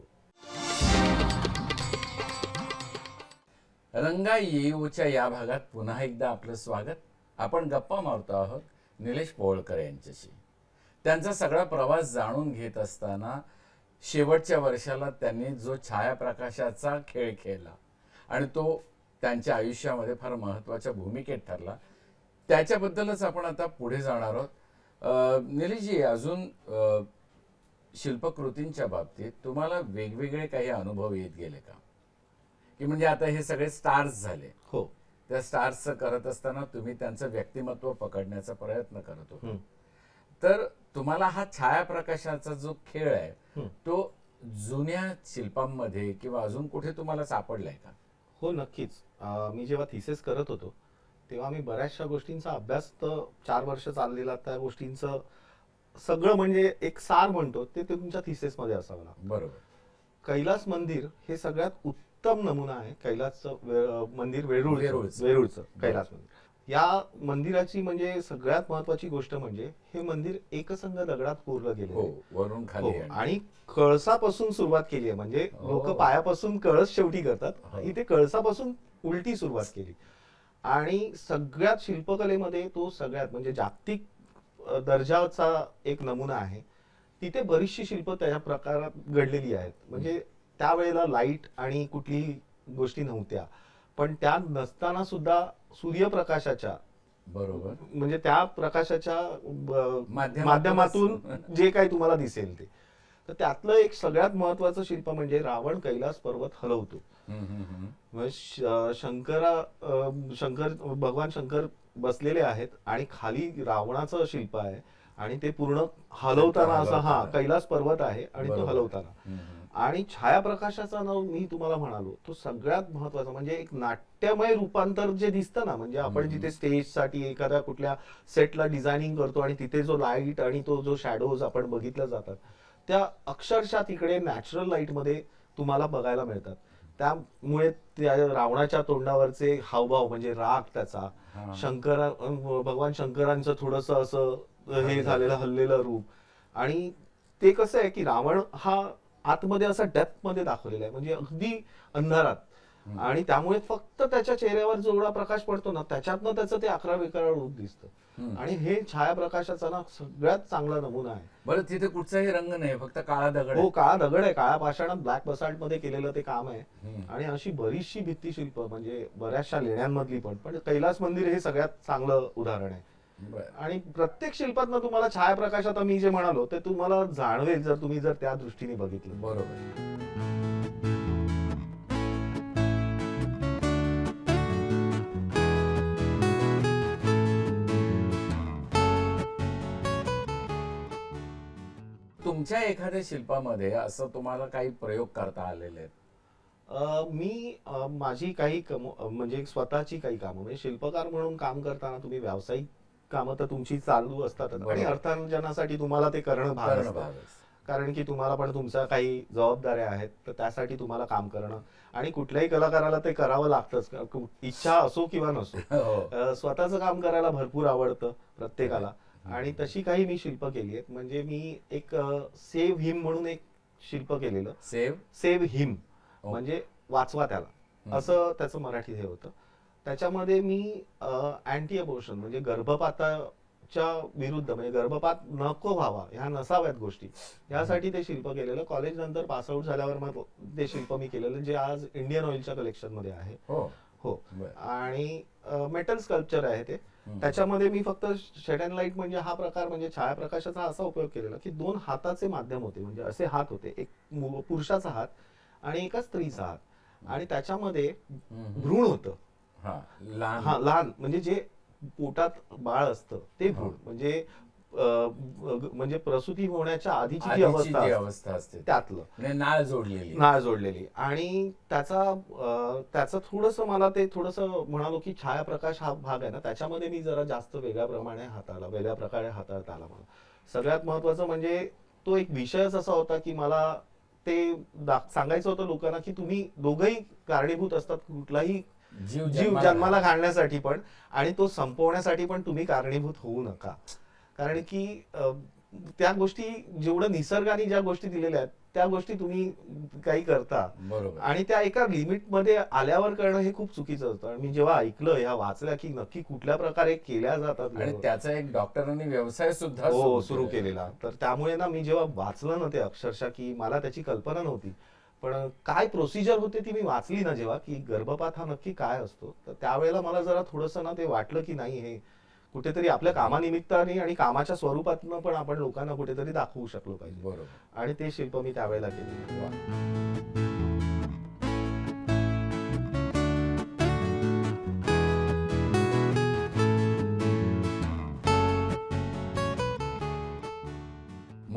रंगा येऊच्या या भागात पुन्हा एकदा आपलं स्वागत. आपण गप्पा मारतो आहोत निलेश पोवाळकर यांच्याशी. त्यांचा सगळा प्रवास जाणून घेत असताना शेवटच्या वर्षाला त्यांनी जो छायाप्रकाशाचा खेळ खेळला आणि तो त्यांच्या आयुष्यामध्ये फार महत्त्वाच्या भूमिकेत ठरला, त्याच्याबद्दलच आपण आता पुढे जाणार आहोत. निलेशजी, अजून शिल्पकृतींच्या बाबतीत तुम्हाला वेगवेगळे काही अनुभव येत गेले का? की म्हणजे आता हे सगळे स्टार्स झाले, हो, त्या स्टार्सचं करत असताना तुम्ही त्यांचं व्यक्तिमत्व पकडण्याचा प्रयत्न करत होता, तर तुम्हाला हा छायाप्रकाशाचा जो खेळ आहे तो जुन्या शिल्पांमध्ये किंवा अजून कुठे तुम्हाला सापडलाय का? हो, नक्कीच. मी जेव्हा थिसेस करत होतो तेव्हा मी बऱ्याचशा गोष्टींचा अभ्यास तर 4 वर्ष चाललेला, त्या गोष्टींचं सगळं म्हणजे एक सार म्हणतो ते तुमच्या थिसेसमध्ये असावं लागतं. बरोबर. कैलास मंदिर हे सगळ्यात उत्तम नमुना आहे. मंदिर वेरूळचं. वेरूळचं कैलास मंदिर. या मंदिराची म्हणजे सगळ्यात महत्वाची गोष्ट म्हणजे हे मंदिर एकसंध दगडात कोरलं गेलं हो, वरून हो, खाली आहे. आणि कळसापासून सुरुवात केली आहे. म्हणजे लोक हो. पायापासून कळस शेवटी करतात, हो. इथे कळसापासून उलटी सुरुवात केली. आणि सगळ्यात शिल्पकलेमध्ये तो सगळ्यात म्हणजे जागतिक दर्जाचा एक नमुना आहे. तिथे बरीचशी शिल्प त्या प्रकारात घडलेली आहेत. म्हणजे त्यावेळेला लाईट आणि कुठलीही गोष्टी नव्हत्या, पण त्या नसताना सुद्धा सूर्यप्रकाशाच्या बरोबर. म्हणजे त्या प्रकाशाच्या माध्यमातून जे काही तुम्हाला दिसेल ते. तर त्यातलं एक सगळ्यात महत्वाचं शिल्प म्हणजे रावण कैलास पर्वत हलवतो. शंकर भगवान शंकर बसलेले आहेत आणि खाली रावणाचं शिल्प आहे आणि ते पूर्ण हलवताना असा हा कैलास पर्वत आहे आणि तो हलवताना. आणि छायाप्रकाशाचा नाव मी तुम्हाला म्हणालो तो सगळ्यात महत्वाचा म्हणजे एक नाट्यमय रूपांतर जे दिसतं ना, म्हणजे आपण जिथे स्टेजसाठी एखाद्या कुठल्या सेटला डिझायनिंग करतो आणि तिथे जो लाईट आणि तो जो शॅडोज आपण बघितल्या जातात त्या अक्षरशः तिकडे नॅचरल लाईट मध्ये तुम्हाला बघायला मिळतात. त्यामुळे त्या रावणाच्या तोंडावरचे हावभाव म्हणजे राग त्याचा, भगवान शंकरांचं थोडस असं हे झालेलं हल्लेलं रूप, आणि ते कसं आहे की रावण हा आतमध्ये असा डेप्थ मध्ये दाखवलेला आहे म्हणजे अगदी अंधारात, आणि त्यामुळे फक्त त्याच्या चेहऱ्यावर जेवढा प्रकाश पडतो ना त्याच्यातनं त्याचं ते 11-12 रूप दिसतं. आणि हे छायाप्रकाशाचा ना सगळ्यात चांगला नमुना आहे. बरं, तिथे कुठचाही रंग नाही, फक्त काळा दगड. हो, काळा दगड आहे. काळ्या पाषाणात ब्लॅक बसाल्ट मध्ये केलेलं ते काम आहे. आणि अशी बरीचशी भित्तीशिल्प म्हणजे बऱ्याचशा लेण्यांमधली पण कैलास मंदिर हे सगळ्यात चांगलं उदाहरण आहे. आणि प्रत्येक शिल्पातनं तुम्हाला छायाप्रकाशात मी जे म्हणालो ते तुम्हाला जाणवेल जर तुम्ही त्या दृष्टीने बघितलं. बरोबर. तुमच्या एखाद्या शिल्पामध्ये असं तुम्हाला काही प्रयोग करता आलेले आहेत? माझी काही म्हणजे स्वतःची काही कामं म्हणजे शिल्पकार म्हणून काम करताना तुम्ही व्यावसायिक कामं तर तुमची चालू असतात आणि अर्थार्जनासाठी तुम्हाला ते करणं भाग असतं. कारण की तुम्हाला पण तुमच्या काही जबाबदाऱ्या आहेत, तर त्यासाठी तुम्हाला काम करणं आणि कुठल्याही कलाकाराला ते करावं लागतंच, इच्छा असो किंवा नसो. स्वतःचं काम करायला भरपूर आवडतं प्रत्येकाला, आणि तशी काही मी शिल्प केली आहेत. म्हणजे मी एक सेव्ह हिम म्हणून एक शिल्प केलेलं. सेव्ह हिम म्हणजे वाचवा त्याला, असं त्याचं मराठी हे होतं. त्याच्यामध्ये मी अँटी अबॉर्शन म्हणजे गर्भपाताच्या विरुद्ध, म्हणजे गर्भपात नको व्हावा, ह्या नसाव्यात गोष्टी, यासाठी ते शिल्प केलेलं. कॉलेज नंतर पासआउट झाल्यावर मग ते शिल्प मी केलेलं जे आज इंडियन ऑइलच्या कलेक्शन मध्ये आहे. हो, आणि मेटल स्कल्पचर आहे ते. त्याच्यामध्ये मी फक्त शेड अँड लाईट म्हणजे हा प्रकार म्हणजे छायाप्रकाशाचा असा उपयोग केलेला की 2 हाताचे माध्यम होते, म्हणजे असे हात होते, एक पुरुषाचा हात आणि एका स्त्रीचा हात, आणि त्याच्यामध्ये भ्रूण होतं. लहान म्हणजे जे पोटात बाळ असतं ते भ्रूण, म्हणजे प्रसूती होण्याच्या आधीची जी अवस्था असते त्यातलं नाळ जोडलेली. आणि त्याचं थोडस मला ते थोडस म्हणालो की छायाप्रकाश हा भाग आहे ना त्याच्यामध्ये मी जरा जास्त वेगळ्या प्रकारे हाताळता आला. मला सगळ्यात महत्वाचं म्हणजे तो एक विषयच असा होता की मला ते सांगायचं होतं लोकांना की तुम्ही दोघंही कारणीभूत असतात कुठलाही जीव जन्माला घालण्यासाठी पण, आणि तो संपवण्यासाठी पण तुम्ही कारणीभूत होऊ नका. कारण की त्या गोष्टी जेवढं निसर्गाने ज्या गोष्टी दिलेल्या आहेत त्या गोष्टी तुम्ही काही करता, आणि त्या एका लिमिट मध्ये आल्यावर करणं हे खूप चुकीचं होतं. आणि मी जेव्हा ऐकलं ह्या वाचल्या की नक्की कुठल्या प्रकारे केल्या जातात, आणि त्याचा एक डॉक्टरांनी व्यवसाय सुद्धा सुरू केलेला, तर त्यामुळे ना मी जेव्हा वाचलं ना ते अक्षरशः की मला त्याची कल्पना नव्हती, पण काय प्रोसिजर होते ती मी वाचली ना जेव्हा की गर्भपात हा नक्की काय असतो, तर त्यावेळेला मला जरा थोडंसं ना ते वाटलं की नाही, हे कुठेतरी आपल्या कामानिमित्ताने आणि कामाच्या स्वरूपातनं पण आपण लोकांना कुठेतरी दाखवू शकलो पाहिजे. आणि ते शिल्प मी त्यावेळेला केले.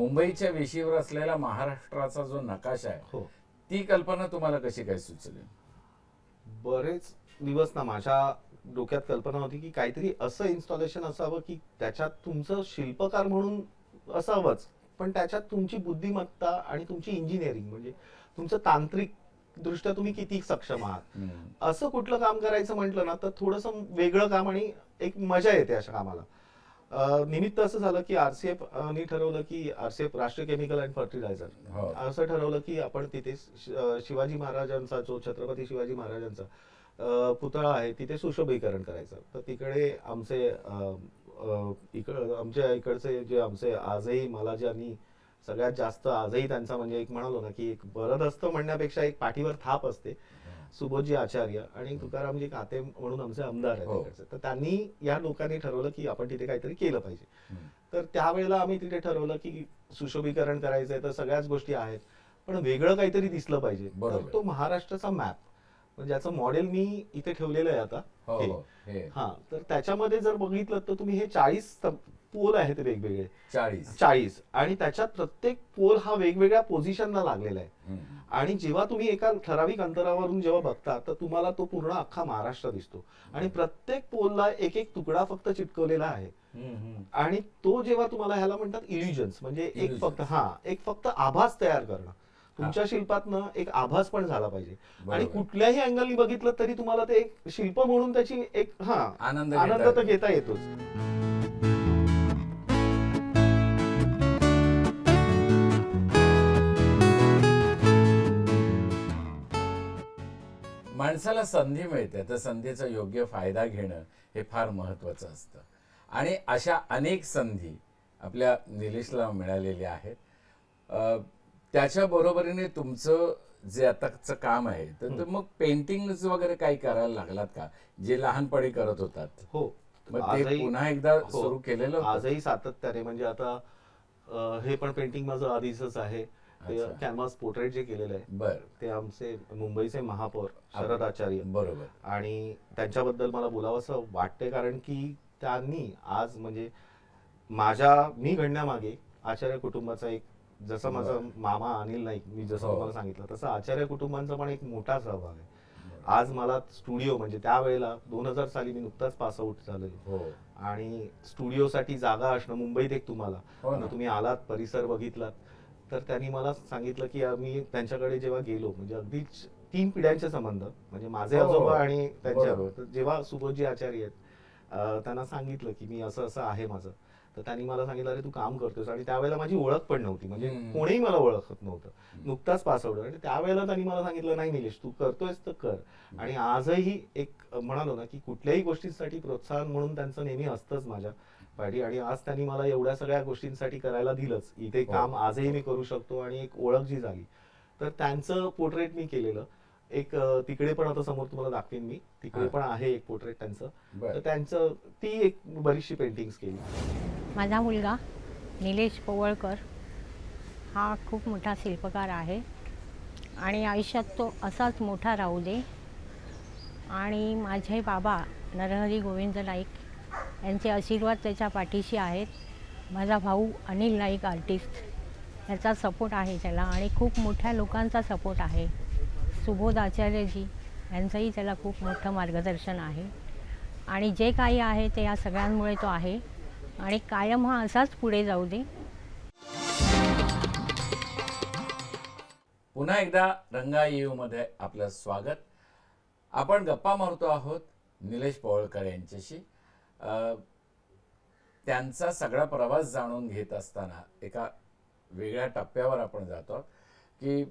मुंबईच्या वेशीवर असलेला महाराष्ट्राचा जो नकाशा आहे हो. ती कल्पना तुम्हाला कशी काय सुचली? बरेच दिवस ना माझ्या डोक्यात कल्पना होती की काहीतरी असं इन्स्टॉलेशन असावं की त्याच्यात तुमचं शिल्पकार म्हणून असावंच, पण त्याच्यात तुमची बुद्धिमत्ता आणि तुमची इंजिनिअरिंग म्हणजे तुमचं तांत्रिक दृष्ट्या तुम्ही किती सक्षम आहात, असं कुठलं काम करायचं म्हटलं ना तर थोडंसं वेगळं काम आणि एक मजा येते अशा कामाला. निमित्त असं झालं की आरसीएफ नी ठरवलं की आरसीएफ राष्ट्रीय केमिकल अँड फर्टिलायझर असं ठरवलं की आपण तिथे शिवाजी महाराजांचा जो छत्रपती शिवाजी महाराजांचा पुतळा आहे तिथे सुशोभीकरण करायचं. तर तिकडे आमचे आमच्या इकडचे जे आमचे आजही मला ज्यांनी सगळ्यात जास्त आजही त्यांचा म्हणजे एक म्हणालो ना की एक बरद असतं म्हणण्यापेक्षा एक पाठीवर थाप असते, सुबोधजी आचार्य आणि तुकारामजी काते म्हणून आमचे आमदार आहेत तिकडचे. तर त्यांनी या लोकांनी ठरवलं की आपण तिथे काहीतरी केलं पाहिजे. तर त्यावेळेला आम्ही तिथे ठरवलं की सुशोभीकरण करायचंय तर सगळ्याच गोष्टी आहेत, पण वेगळं काहीतरी दिसलं पाहिजे. तर तो महाराष्ट्राचा मॅप ज्याचं मॉडेल मी इथे ठेवलेलं आहे आता. हा, तर त्याच्यामध्ये जर बघितलं तर तुम्ही हे 40 पोल आहेत वेगवेगळे, 40 आणि त्याच्यात प्रत्येक पोल हा वेगवेगळ्या पोझिशनला लागलेला आहे. आणि जेव्हा तुम्ही एका ठराविक अंतरावरून जेव्हा बघता तर तुम्हाला तो पूर्ण अख्खा महाराष्ट्र दिसतो आणि प्रत्येक पोलला एक एक तुकडा फक्त चिटकवलेला आहे. आणि तो जेव्हा तुम्हाला ह्याला म्हणतात इल्युजन्स म्हणजे एक फक्त आभास तयार करणं. तुमच्या शिल्पातनं एक आभास पण झाला पाहिजे आणि कुठल्याही अँगलनी बघितलं तरी तुम्हाला ते एक शिल्प म्हणून त्याची एक आनंद तर घेता येतोच. माणसाला संधी मिळते तर संधीचा योग्य फायदा घेणं हे फार महत्वाचं असतं आणि अशा अनेक संधी आपल्या निलेशला मिळालेल्या आहेत. त्याच्या बरोबरीने तुमचं जे आताचं काम आहे तर मग पेंटिंग वगैरे काही करायला लागलात का जे लहानपणी करत होतात? हो, मग ते पुन्हा एकदा सुरू केलेलं आजही सातत्याने. म्हणजे आता हे पण पेंटिंग माझं आधीच आहे, कॅनव्हास पोर्ट्रेट जे केलेलं आहे ते आमचे मुंबईचे महापौर शरद आचार्य बरोबर. आणि त्यांच्याबद्दल मला बोलावंसं वाटते कारण की त्यांनी आज म्हणजे मी घडण्यामागे आचार्य कुटुंबाचा एक, जसं माझा मामा अनिल नाईक मी जसं तुम्हाला सांगितलं तसं आचार्य कुटुंबांचा पण एक मोठा सहभाग आहे. आज मला स्टुडिओ म्हणजे त्यावेळेला 2000 साली मी नुकताच पास आउट झालोय आणि स्टुडिओसाठी जागा असणं मुंबईत एक तुम्हाला तुम्ही आलात परिसर बघितलात तर त्यांनी मला सांगितलं की मी त्यांच्याकडे जेव्हा गेलो म्हणजे अगदीच 3 पिढ्यांचे संबंध म्हणजे माझे आजोबा आणि त्यांच्याबरोबर. तर जेव्हा सुबोधजी आचार्य आहेत त्यांना सांगितलं की मी असं असं आहे माझं, तर त्यांनी मला सांगितलं अरे तू काम करतोस. आणि त्यावेळेला माझी ओळख पण नव्हती म्हणजे कोणीही मला ओळखत नव्हतं, नुकताच पास आउट. आणि त्यावेळेला त्यांनी मला सांगितलं नाही निलेश तू करतोयस तर कर. आणि आजही एक म्हणालो ना की कुठल्याही गोष्टींसाठी प्रोत्साहन म्हणून त्यांचं नेहमी असतंच माझ्या पाठी. आणि आज त्यांनी मला एवढ्या सगळ्या गोष्टींसाठी करायला दिलंच. इथे काम आजही मी करू शकतो आणि एक ओळख जी झाली तर त्यांचं पोर्ट्रेट मी केलेलं एक तिकडे पण आता समोर तुम्हाला दाखवेन मी, तिकडे पण आहे एक पोर्ट्रेट त्यांचं. तर त्यांचं ती एक बरीचशी पेंटिंग्स केली. माझा मुलगा निलेश पवळकर हा खूप मोठा शिल्पकार आहे आणि आयुष्यात तो असाच मोठा राहू दे. आणि माझे बाबा नरहरी गोविंद नाईक यांचे आशीर्वाद त्याच्या पाठीशी आहेत. माझा भाऊ अनिल नाईक आर्टिस्ट याचा सपोर्ट आहे त्याला आणि खूप मोठ्या लोकांचा सपोर्ट आहे. सुबोध आचार्यजी यांचंही त्याला खूप मोठं मार्गदर्शन आहे आणि जे काही आहे ते या सगळ्यांमुळे तो आहे आणि कायम हा असाच पुढे जाऊ दे. पुन्हा एकदा रंगा येऊ मध्ये आपलं स्वागत. आपण गप्पा मारतो आहोत निलेश पवळकर यांच्याशी. त्यांचा सगळा प्रवास जाणून घेत असताना एका वेगळ्या टप्प्यावर आपण जातो की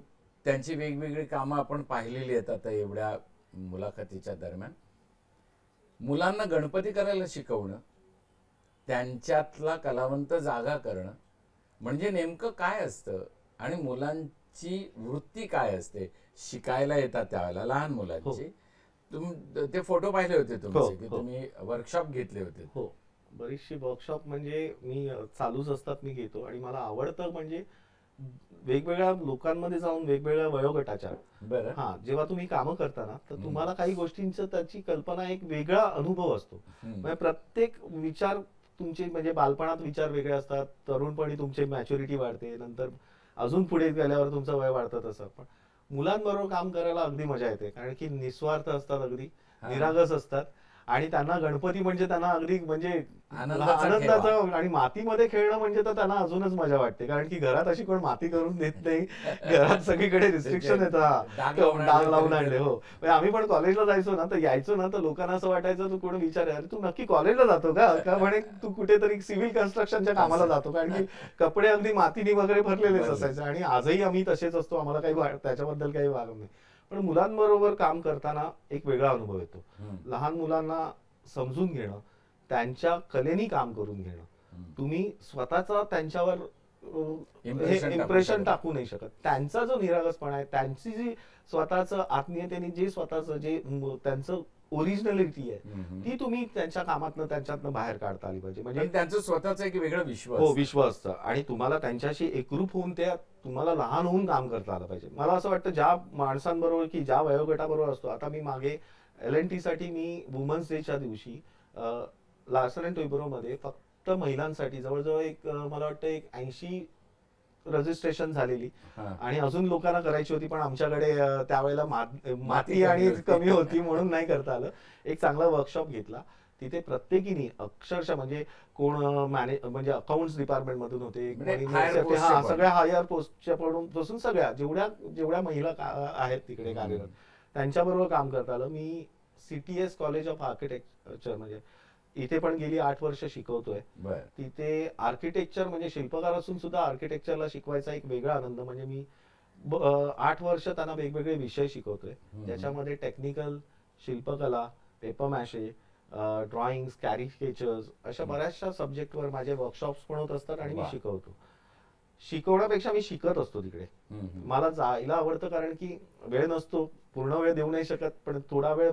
त्यांची वेगवेगळी कामं आपण पाहिलेली आहेत आता एवढ्या मुलाखतीच्या दरम्यान. मुलांना गणपती करायला शिकवणं, त्यांच्यातला कलावंत जागा करणं म्हणजे नेमकं काय असतं आणि मुलांची वृत्ती काय असते शिकायला येतात त्यावेळेला लहान मुलांची. ते फोटो पाहिले होते तुमचे की तुम्ही वर्कशॉप घेतले होते. हो, बरीचशी वर्कशॉप म्हणजे मी चालूच असतात मी घेतो आणि मला आवडतं म्हणजे वेगवेगळ्या लोकांमध्ये जाऊन वेगवेगळ्या वयोगटाच्या जेव्हा तुम्ही कामं करता ना तर तुम्हाला काही गोष्टींचं त्याची कल्पना एक वेगळा अनुभव असतो. म्हणजे प्रत्येक विचार तुमचे म्हणजे बालपणात विचार वेगळे असतात, तरुणपणी तुमची मॅच्युरिटी वाढते, नंतर अजून पुढे गेल्यावर तुमचं वय वाढतं. तसं पण मुलांबरोबर काम करायला अगदी मजा येते, कारण की निस्वार्थ असतात, अगदी निरागस असतात, आणि त्यांना गणपती म्हणजे त्यांना अगदी म्हणजे आनंदाचा आनंदाचं, आणि मातीमध्ये खेळणं म्हणजे तर त्यांना अजूनच मजा वाटते, कारण की घरात अशी कोण माती करून देत नाही. घरात सगळीकडे रिस्ट्रिक्शन येतं, डाग लावून डाग आणले लावून तरी आणले. हो, म्हणजे आम्ही पण कॉलेजला जायचो ना, तर यायचो ना, तर लोकांना असं वाटायचं, तू कोण विचार, अरे तू नक्की कॉलेजला जातो का म्हणे, तू कुठेतरी सिव्हिल कन्स्ट्रक्शनच्या कामाला जातो, कारण की कपडे अगदी मातीने वगैरे भरलेलेच असायचे. आणि आजही आम्ही तसेच असतो, आम्हाला काही त्याच्याबद्दल काही वागत नाही. पण मुलांबरोबर काम करताना एक वेगळा अनुभव येतो. लहान मुलांना समजून घेणं, त्यांच्या कलेनी काम करून घेणं. तुम्ही स्वतःचा त्यांच्यावर इम्प्रेशन टाकू नाही शकत. त्यांचा जो निरागसपणा आहे, त्यांची जी स्वतःचं आत्मीयतेने जे स्वतःचं जे त्यांचं ओरिजिनॅलिटी आहे, ती तुम्ही त्यांच्या कामातनं त्यांच्यातनं बाहेर काढता आली पाहिजे. म्हणजे त्यांचं स्वतःच एक वेगळं विश्वास. हो, विश्व असतं, आणि तुम्हाला त्यांच्याशी एकरूप होऊन त्या तुम्हाला लहान होऊन काम करता आलं पाहिजे. मला असं वाटतं, ज्या माणसांबरोबर की ज्या वयोगटाबरोबर असतो, आता मी मागे LNT साठी मी वुमन्स डेच्या दिवशी लार्सन अँड टुब्रो मध्ये फक्त महिलांसाठी जवळजवळ एक मला वाटतं एक 80 रजिस्ट्रेशन झालेली, आणि अजून लोकांना करायची होती, पण आमच्याकडे त्यावेळेला माती आणि कमी होती, म्हणून नाही करता आलं. एक चांगला वर्कशॉप घेतला. तिथे प्रत्येकीने अक्षरशः म्हणजे कोण म्हणजे अकाउंट्स डिपार्टमेंट मधून होते, सगळ्या हायर पोस्टच्या पासून सगळ्या जेवढ्या महिला आहेत तिकडे कार्यरत, त्यांच्याबरोबर काम करता आलं. मी CTS कॉलेज ऑफ आर्किटेक्चर म्हणजे इथे पण गेली 8 वर्ष शिकवतोय. तिथे आर्किटेक्चर म्हणजे शिल्पकार असून सुद्धा आर्किटेक्चरला शिकवायचा एक वेगळा आनंद. म्हणजे मी 8 वर्ष त्यांना वेगवेगळे विषय शिकवतोय, त्याच्यामध्ये टेक्निकल, शिल्पकला, पेपर मॅशे, ड्रॉइंग, कॅरिकेचर्स, अशा बऱ्याचशा सब्जेक्टवर माझे वर्कशॉप्स पण होत असतात, आणि मी शिकवतो. शिकवण्यापेक्षा मी शिकत असतो तिकडे. मला जायला आवडतं, कारण की वेळ नसतो, पूर्ण वेळ देऊ नाही शकत, पण थोडा वेळ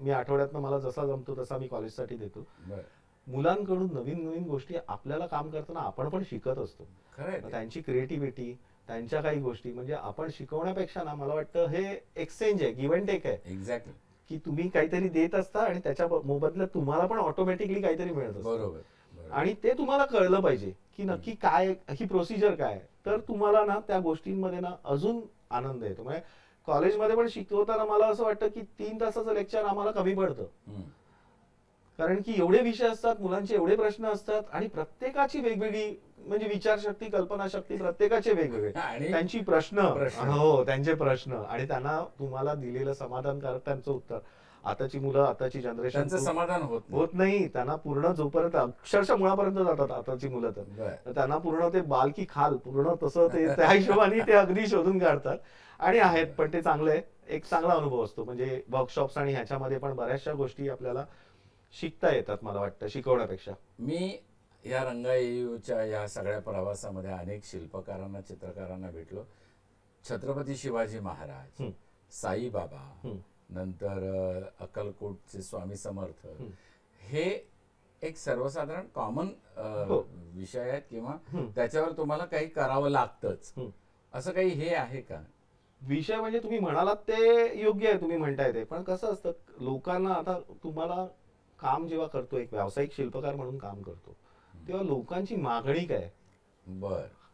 मी आठवड्यातनं मला जसा जमतो तसा मी कॉलेजसाठी देतो. मुलांकडून नवीन नवीन गोष्टी आपल्याला काम करताना आपण पण शिकत असतो. त्यांची क्रिएटिव्हिटी, त्यांच्या काही गोष्टी, म्हणजे आपण शिकवण्यापेक्षा ना, मला वाटतं हे एक्सचेंज आहे, गिव्ह अँड टेक आहे. एक्झॅक्टली. की तुम्ही काहीतरी देत असता, आणि त्याच्या मोबदल्यात तुम्हाला पण ऑटोमॅटिकली काहीतरी मिळत असतं. बरोबर. आणि ते तुम्हाला कळलं पाहिजे की नक्की काय ही प्रोसिजर काय, तर तुम्हाला ना त्या गोष्टींमध्ये ना अजून आनंद येतो. म्हणजे कॉलेजमध्ये पण शिकवताना मला असं वाटतं की 3 तासाचं लेक्चर आम्हाला कमी पडतं, कारण की एवढे विषय असतात, मुलांचे एवढे प्रश्न असतात, आणि प्रत्येकाची वेगवेगळी म्हणजे विचारशक्ती, कल्पनाशक्ती प्रत्येकाचे वेगवेगळे, त्यांची प्रश्न, हो त्यांचे प्रश्न, आणि त्यांना तुम्हाला दिलेलं समाधानकारक त्यांचं उत्तर. आताची मुलं, आताची जनरेशन समाधान होत नाही. त्यांना पूर्ण जोपर्यंत अक्षरशः मुळापर्यंत जातात आताची मुलं, तर त्यांना पूर्ण ते बाल की खाल पूर्ण तसं ते त्या हिशोबाने ते अगदी शोधून काढतात, आणि आहेत. पण ते चांगलं आहे, एक चांगला अनुभव असतो. म्हणजे वर्कशॉप्स आणि ह्याच्यामध्ये पण बऱ्याचशा गोष्टी आपल्याला शिकता येतात, मला वाटतं, शिकवण्यापेक्षा. मी या रंगाईच्या या सगळ्या प्रवासामध्ये अनेक शिल्पकारांना, चित्रकारांना भेटलो. छत्रपती शिवाजी महाराज, साईबाबा, नंतर अक्कलकोटचे स्वामी समर्थ, हे एक सर्वसाधारण कॉमन विषय आहेत, किंवा त्याच्यावर तुम्हाला काही करावं लागतंच, असं काही हे आहे का विषय? म्हणजे तुम्ही म्हणालात ते योग्य आहे, तुम्ही म्हणताय ते, पण कसं असतं, लोकांना आता तुम्हाला काम जेव्हा करतो, एक व्यावसायिक शिल्पकार म्हणून काम करतो, तेव्हा लोकांची मागणी काय,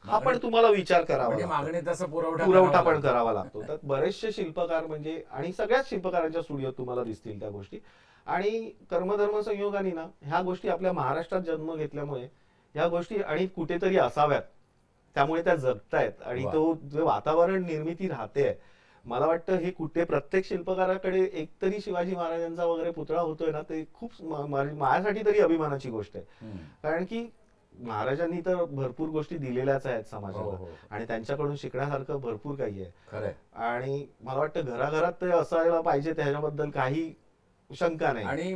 हा पण तुम्हाला विचार करावा लागतो. मागणी तसं पुरवठा पण करावा लागतो. तर बरेचसे शिल्पकार म्हणजे, आणि सगळ्याच शिल्पकारांच्या स्टुडिओत तुम्हाला दिसतील त्या गोष्टी, आणि कर्मधर्म संयोगाने ना ह्या गोष्टी आपल्या महाराष्ट्रात जन्म घेतल्यामुळे ह्या गोष्टी आणि कुठेतरी असाव्यात, त्यामुळे त्या जगतायत, आणि तो जो वातावरण निर्मिती राहते. मला वाटतं हे कुठे प्रत्येक शिल्पकाराकडे एकतरी शिवाजी महाराजांचा वगैरे पुतळा होतोय ना, ते खूप माझ्यासाठी तरी अभिमानाची गोष्ट आहे, कारण की महाराजांनी तर भरपूर गोष्टी दिलेल्याच आहेत समाजाला, आणि त्यांच्याकडून शिकण्यासारखं भरपूर काही आहे. आणि मला वाटतं घराघरात ते असायला पाहिजे, त्याच्याबद्दल काही शंका नाही. आणि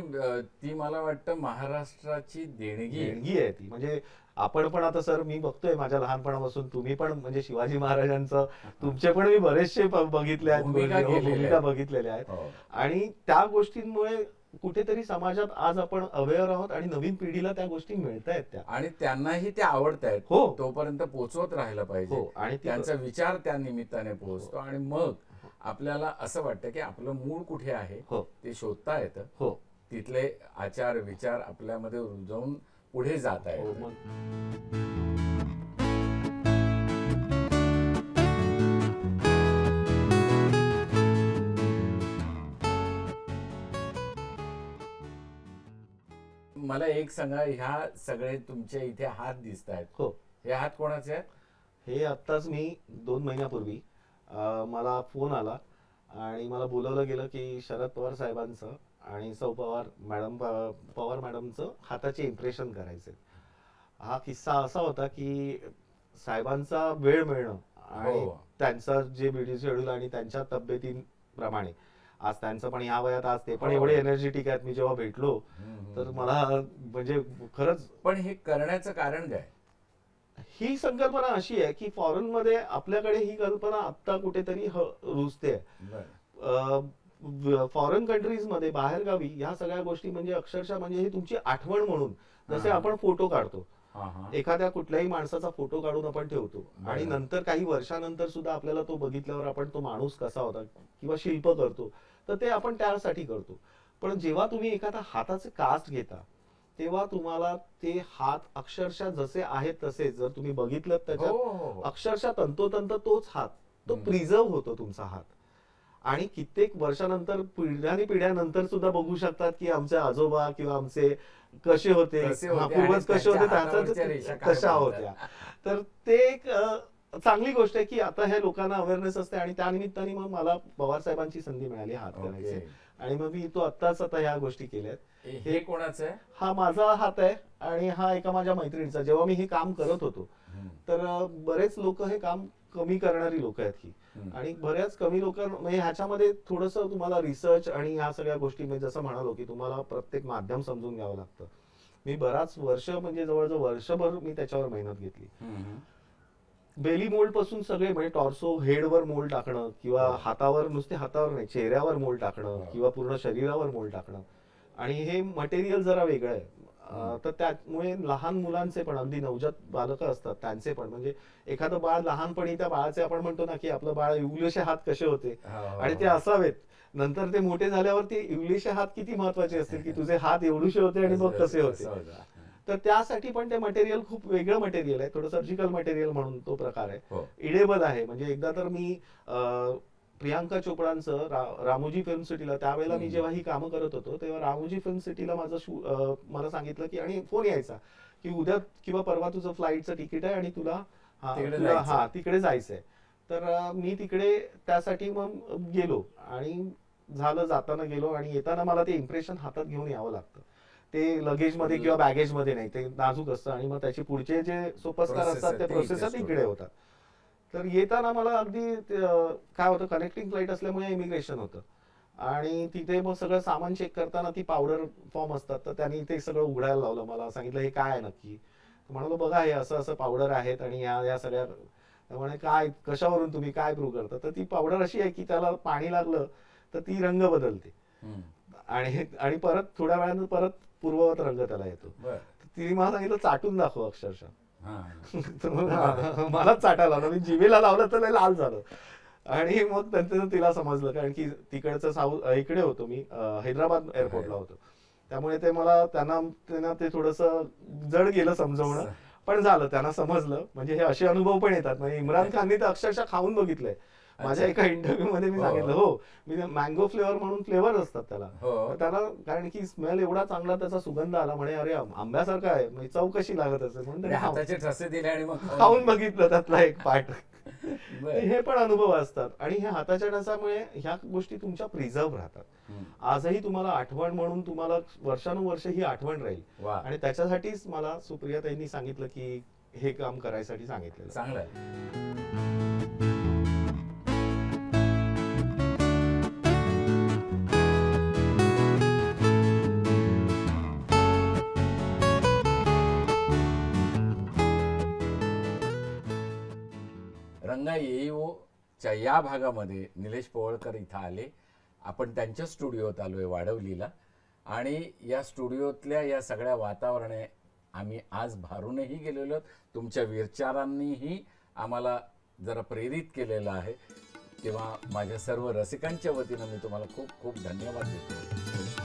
ती मला वाटतं महाराष्ट्राची देणगी आहे ती. म्हणजे आपण पण आता सर, मी बघतोय माझ्या लहानपणापासून, तुम्ही पण म्हणजे शिवाजी महाराजांचं तुमचे पण मी बरेचसे बघितले आहेत, भूमिका बघितलेल्या आहेत, आणि त्या गोष्टींमुळे कुठेतरी समाजात आज आपण अवेअर आहोत, आणि नवीन पिढीला त्या गोष्टी मिळतायत त्या, आणि त्यांनाही त्या आवडतायत. तोपर्यंत पोहोचवत राहिलं पाहिजे, आणि त्यांचा विचार त्या निमित्ताने पोहोचतो, आणि मग आपल्याला असं वाटतं की आपलं मूळ कुठे आहे ते शोधता येतं. तिथले आचार विचार आपल्यामध्ये रुजवून पुढे जात आहे. हो, मग मला एक सांगा, ह्या सगळे तुमचे इथे हात दिसत आहेत, हो, हे हात कोणाचे आहेत? हे आत्ताच मी 2 महिन्यापूर्वी मला फोन आला आणि मला बोलवलं गेलं की शरद पवार साहेबांचं आणि सौ पवार मॅडमचं हाताचे इम्प्रेशन करायचे. हा किस्सा असा होता की साहेबांचा वेळ मिळणं आणि हो. त्यांचं जे बिझी शेड्यूल आणि त्यांच्या तब्येतीप्रमाणे आज त्यांचं पण ह्या वयात आज ते पण हो. एवढे एनर्जेटिक आहेत. मी जेव्हा भेटलो तर मला म्हणजे खरंच पण हे करण्याचं कारण काय? ही संकल्पना अशी आहे की फॉरेन मध्ये आपल्याकडे ही कल्पना आता कुठेतरी रुजते. बरं. फॉरेन कंट्रीज मध्ये बाहेरगावी ह्या सगळ्या गोष्टी म्हणजे अक्षरशः म्हणजे ही तुमची आठवण म्हणून जसे हा. आपण फोटो काढतो, हा हा. एखाद्या कुठल्याही माणसाचा फोटो काढून आपण ठेवतो आणि बरं. नंतर काही वर्षानंतर सुद्धा आपल्याला तो बघितल्यावर आपण तो माणूस कसा होता किंवा शिल्प करतो तर ते आपण त्यासाठी करतो. पण जेव्हा तुम्ही एखादा हाताचे कास्ट घेता तेव्हा तुम्हाला ते हात अक्षरशः जसे आहेत तसे जर तुम्ही बघितलं हो, त्याच्यात हो, हो. अक्षरशः तंतोतंत तोच हात तो प्रिझर्व होतो तुमचा हात. आणि कित्येक वर्षानंतर पिढ्यानंतर सुद्धा बघू शकतात की आमचे आजोबा किंवा आमचे कसे होते, कसे होते पूर्वज आणि कसे होते, त्यांच्या हातावरच्या रेषा त्यांच्या काय कशा होत्या. होत्या. तर ते एक चांगली गोष्ट आहे की आता ह्या लोकांना अवेअरनेस असते आणि त्यानिमित्ताने मग मला पवार साहेबांची संधी मिळाली हात करायची ओके. आणि मग मी तो आत्ताच आता ह्या गोष्टी केल्यात. हे कोणाचं आहे? हा माझा हात आहे आणि हा एका माझ्या मैत्रिणीचा. जेव्हा मी हे काम करत होतो तर बरेच लोक हे काम कमी करणारी लोक आहेत ही आणि बऱ्याच कमी लोक म्हणजे ह्याच्यामध्ये थोडस तुम्हाला रिसर्च आणि ह्या सगळ्या गोष्टी म्हणजे जसं म्हणालो की तुम्हाला प्रत्येक माध्यम समजून घ्यावं लागतं. मी बराच वर्ष म्हणजे जवळजवळ वर्षभर मी त्याच्यावर मेहनत घेतली. बेली मोल्ड पासून सगळे म्हणजे टॉर्सो हेडवर मोल्ड टाकणं किंवा हातावर, नुसते हातावर नाही चेहऱ्यावर मोल्ड टाकणं किंवा पूर्ण शरीरावर मोल्ड टाकणं आणि हे मटेरियल जरा वेगळं आहे. तर त्यामुळे लहान मुलांचे पण अगदी नवजात बालकं असतात त्यांचे पण म्हणजे एखादं बाळ लहानपणी त्या बाळाचे आपण म्हणतो ना की आपलं बाळ इवलेसे हात कसे होते आणि ते असावेत. नंतर ते मोठे झाल्यावर ते इवलेसे हात किती महत्वाचे असतील की तुझे हात एवढूशे होते आणि मग कसे होते. तर त्यासाठी पण ते मटेरियल खूप वेगळं मटेरियल आहे, थोडं सर्जिकल मटेरियल म्हणून तो प्रकार आहे. इडेबल आहे. म्हणजे एकदा तर मी प्रियांका चोपडांचं रामोजी फिल्म सिटीला त्यावेळेला मी जेव्हा ही कामं करत होतो तेव्हा रामोजी फिल्म सिटीला माझं मला सांगितलं की आणि फोन यायचा की उद्या किंवा परवा तुझं फ्लाईटचं तिकीट आहे आणि तुला तिकडे जायचंय. तर मी तिकडे त्यासाठी मग गेलो आणि झालं, जाताना गेलो आणि येताना मला ते इम्प्रेशन हातात घेऊन यावं लागतं. ते लगेज मध्ये किंवा बॅगेज मध्ये नाही, ते नाजूक असतं आणि मग त्याचे पुढचे जे सोपस्कार असतात ते प्रोसेस इकडे होतात. तर येताना मला अगदी काय होतं कनेक्टिंग फ्लाईट असल्यामुळे इमिग्रेशन होतं आणि तिथे मग सगळं सामान चेक करताना ती पावडर फॉर्म असतात तर त्यांनी ते सगळं उघडायला लावलं. मला सांगितलं हे काय आहे नक्की. म्हणालो बघा हे असं असं पावडर आहेत आणि या सगळ्या. त्यामुळे काय कशावरून तुम्ही काय प्रूव्ह करता. तर ती पावडर अशी आहे की त्याला पाणी लागलं तर ती रंग बदलते आणि परत थोड्या वेळानं परत पूर्ववत रंग त्याला येतो. तिने मला सांगितलं चाटून दाखव अक्षरशः. मला चाटायला लावलं, मी जिभेला लावलं तर लाल झालं आणि मग नंतर तिला समजलं कारण की तिकडचं इकडे होतो मी हैदराबाद एअरपोर्टला होतो त्यामुळे ते मला त्यांना ते थोडस जड गेलं समजवणं पण झालं, त्यांना समजलं. म्हणजे हे असे अनुभव पण येतात. म्हणजे इम्रान खाननी तर अक्षरशः खाऊन बघितलंय. माझ्या एका इंटरव्ह्यू मध्ये मी सांगितलं हो मी मँगो फ्लेवर म्हणून फ्लेवर असतात त्याला, त्याला कारण की स्मेल एवढा चांगला त्याचा सुगंध आला म्हणे अरे आंब्यासारखा आहे, म्हणजे चव कशी लागत असेल म्हणून हाताचे ठसे दिले आणि मग खाऊन बघितलं त्यातला एक पार्ट. हे पण अनुभव असतात आणि हे हाताच्या ठसामुळे ह्या गोष्टी तुमच्या प्रिझर्व राहतात. आजही तुम्हाला आठवण म्हणून तुम्हाला वर्षानुवर्ष ही आठवण राहील आणि त्याच्यासाठीच मला सुप्रियाताईंनी सांगितलं की हे काम करायसाठी सांगितलं. चांगलं आहे. रंगा येईवोच्या या भागामध्ये निलेश पवळकर इथं आले. आपण त्यांच्या स्टुडिओत आलोय वाढवलीला आणि या स्टुडिओतल्या या सगळ्या वातावरणे आम्ही आज भारूनही गेलेलो. तुमच्या विचारांनीही आम्हाला जरा प्रेरित केलेलं आहे. तेव्हा माझ्या सर्व रसिकांच्या वतीनं मी तुम्हाला खूप खूप धन्यवाद देतो.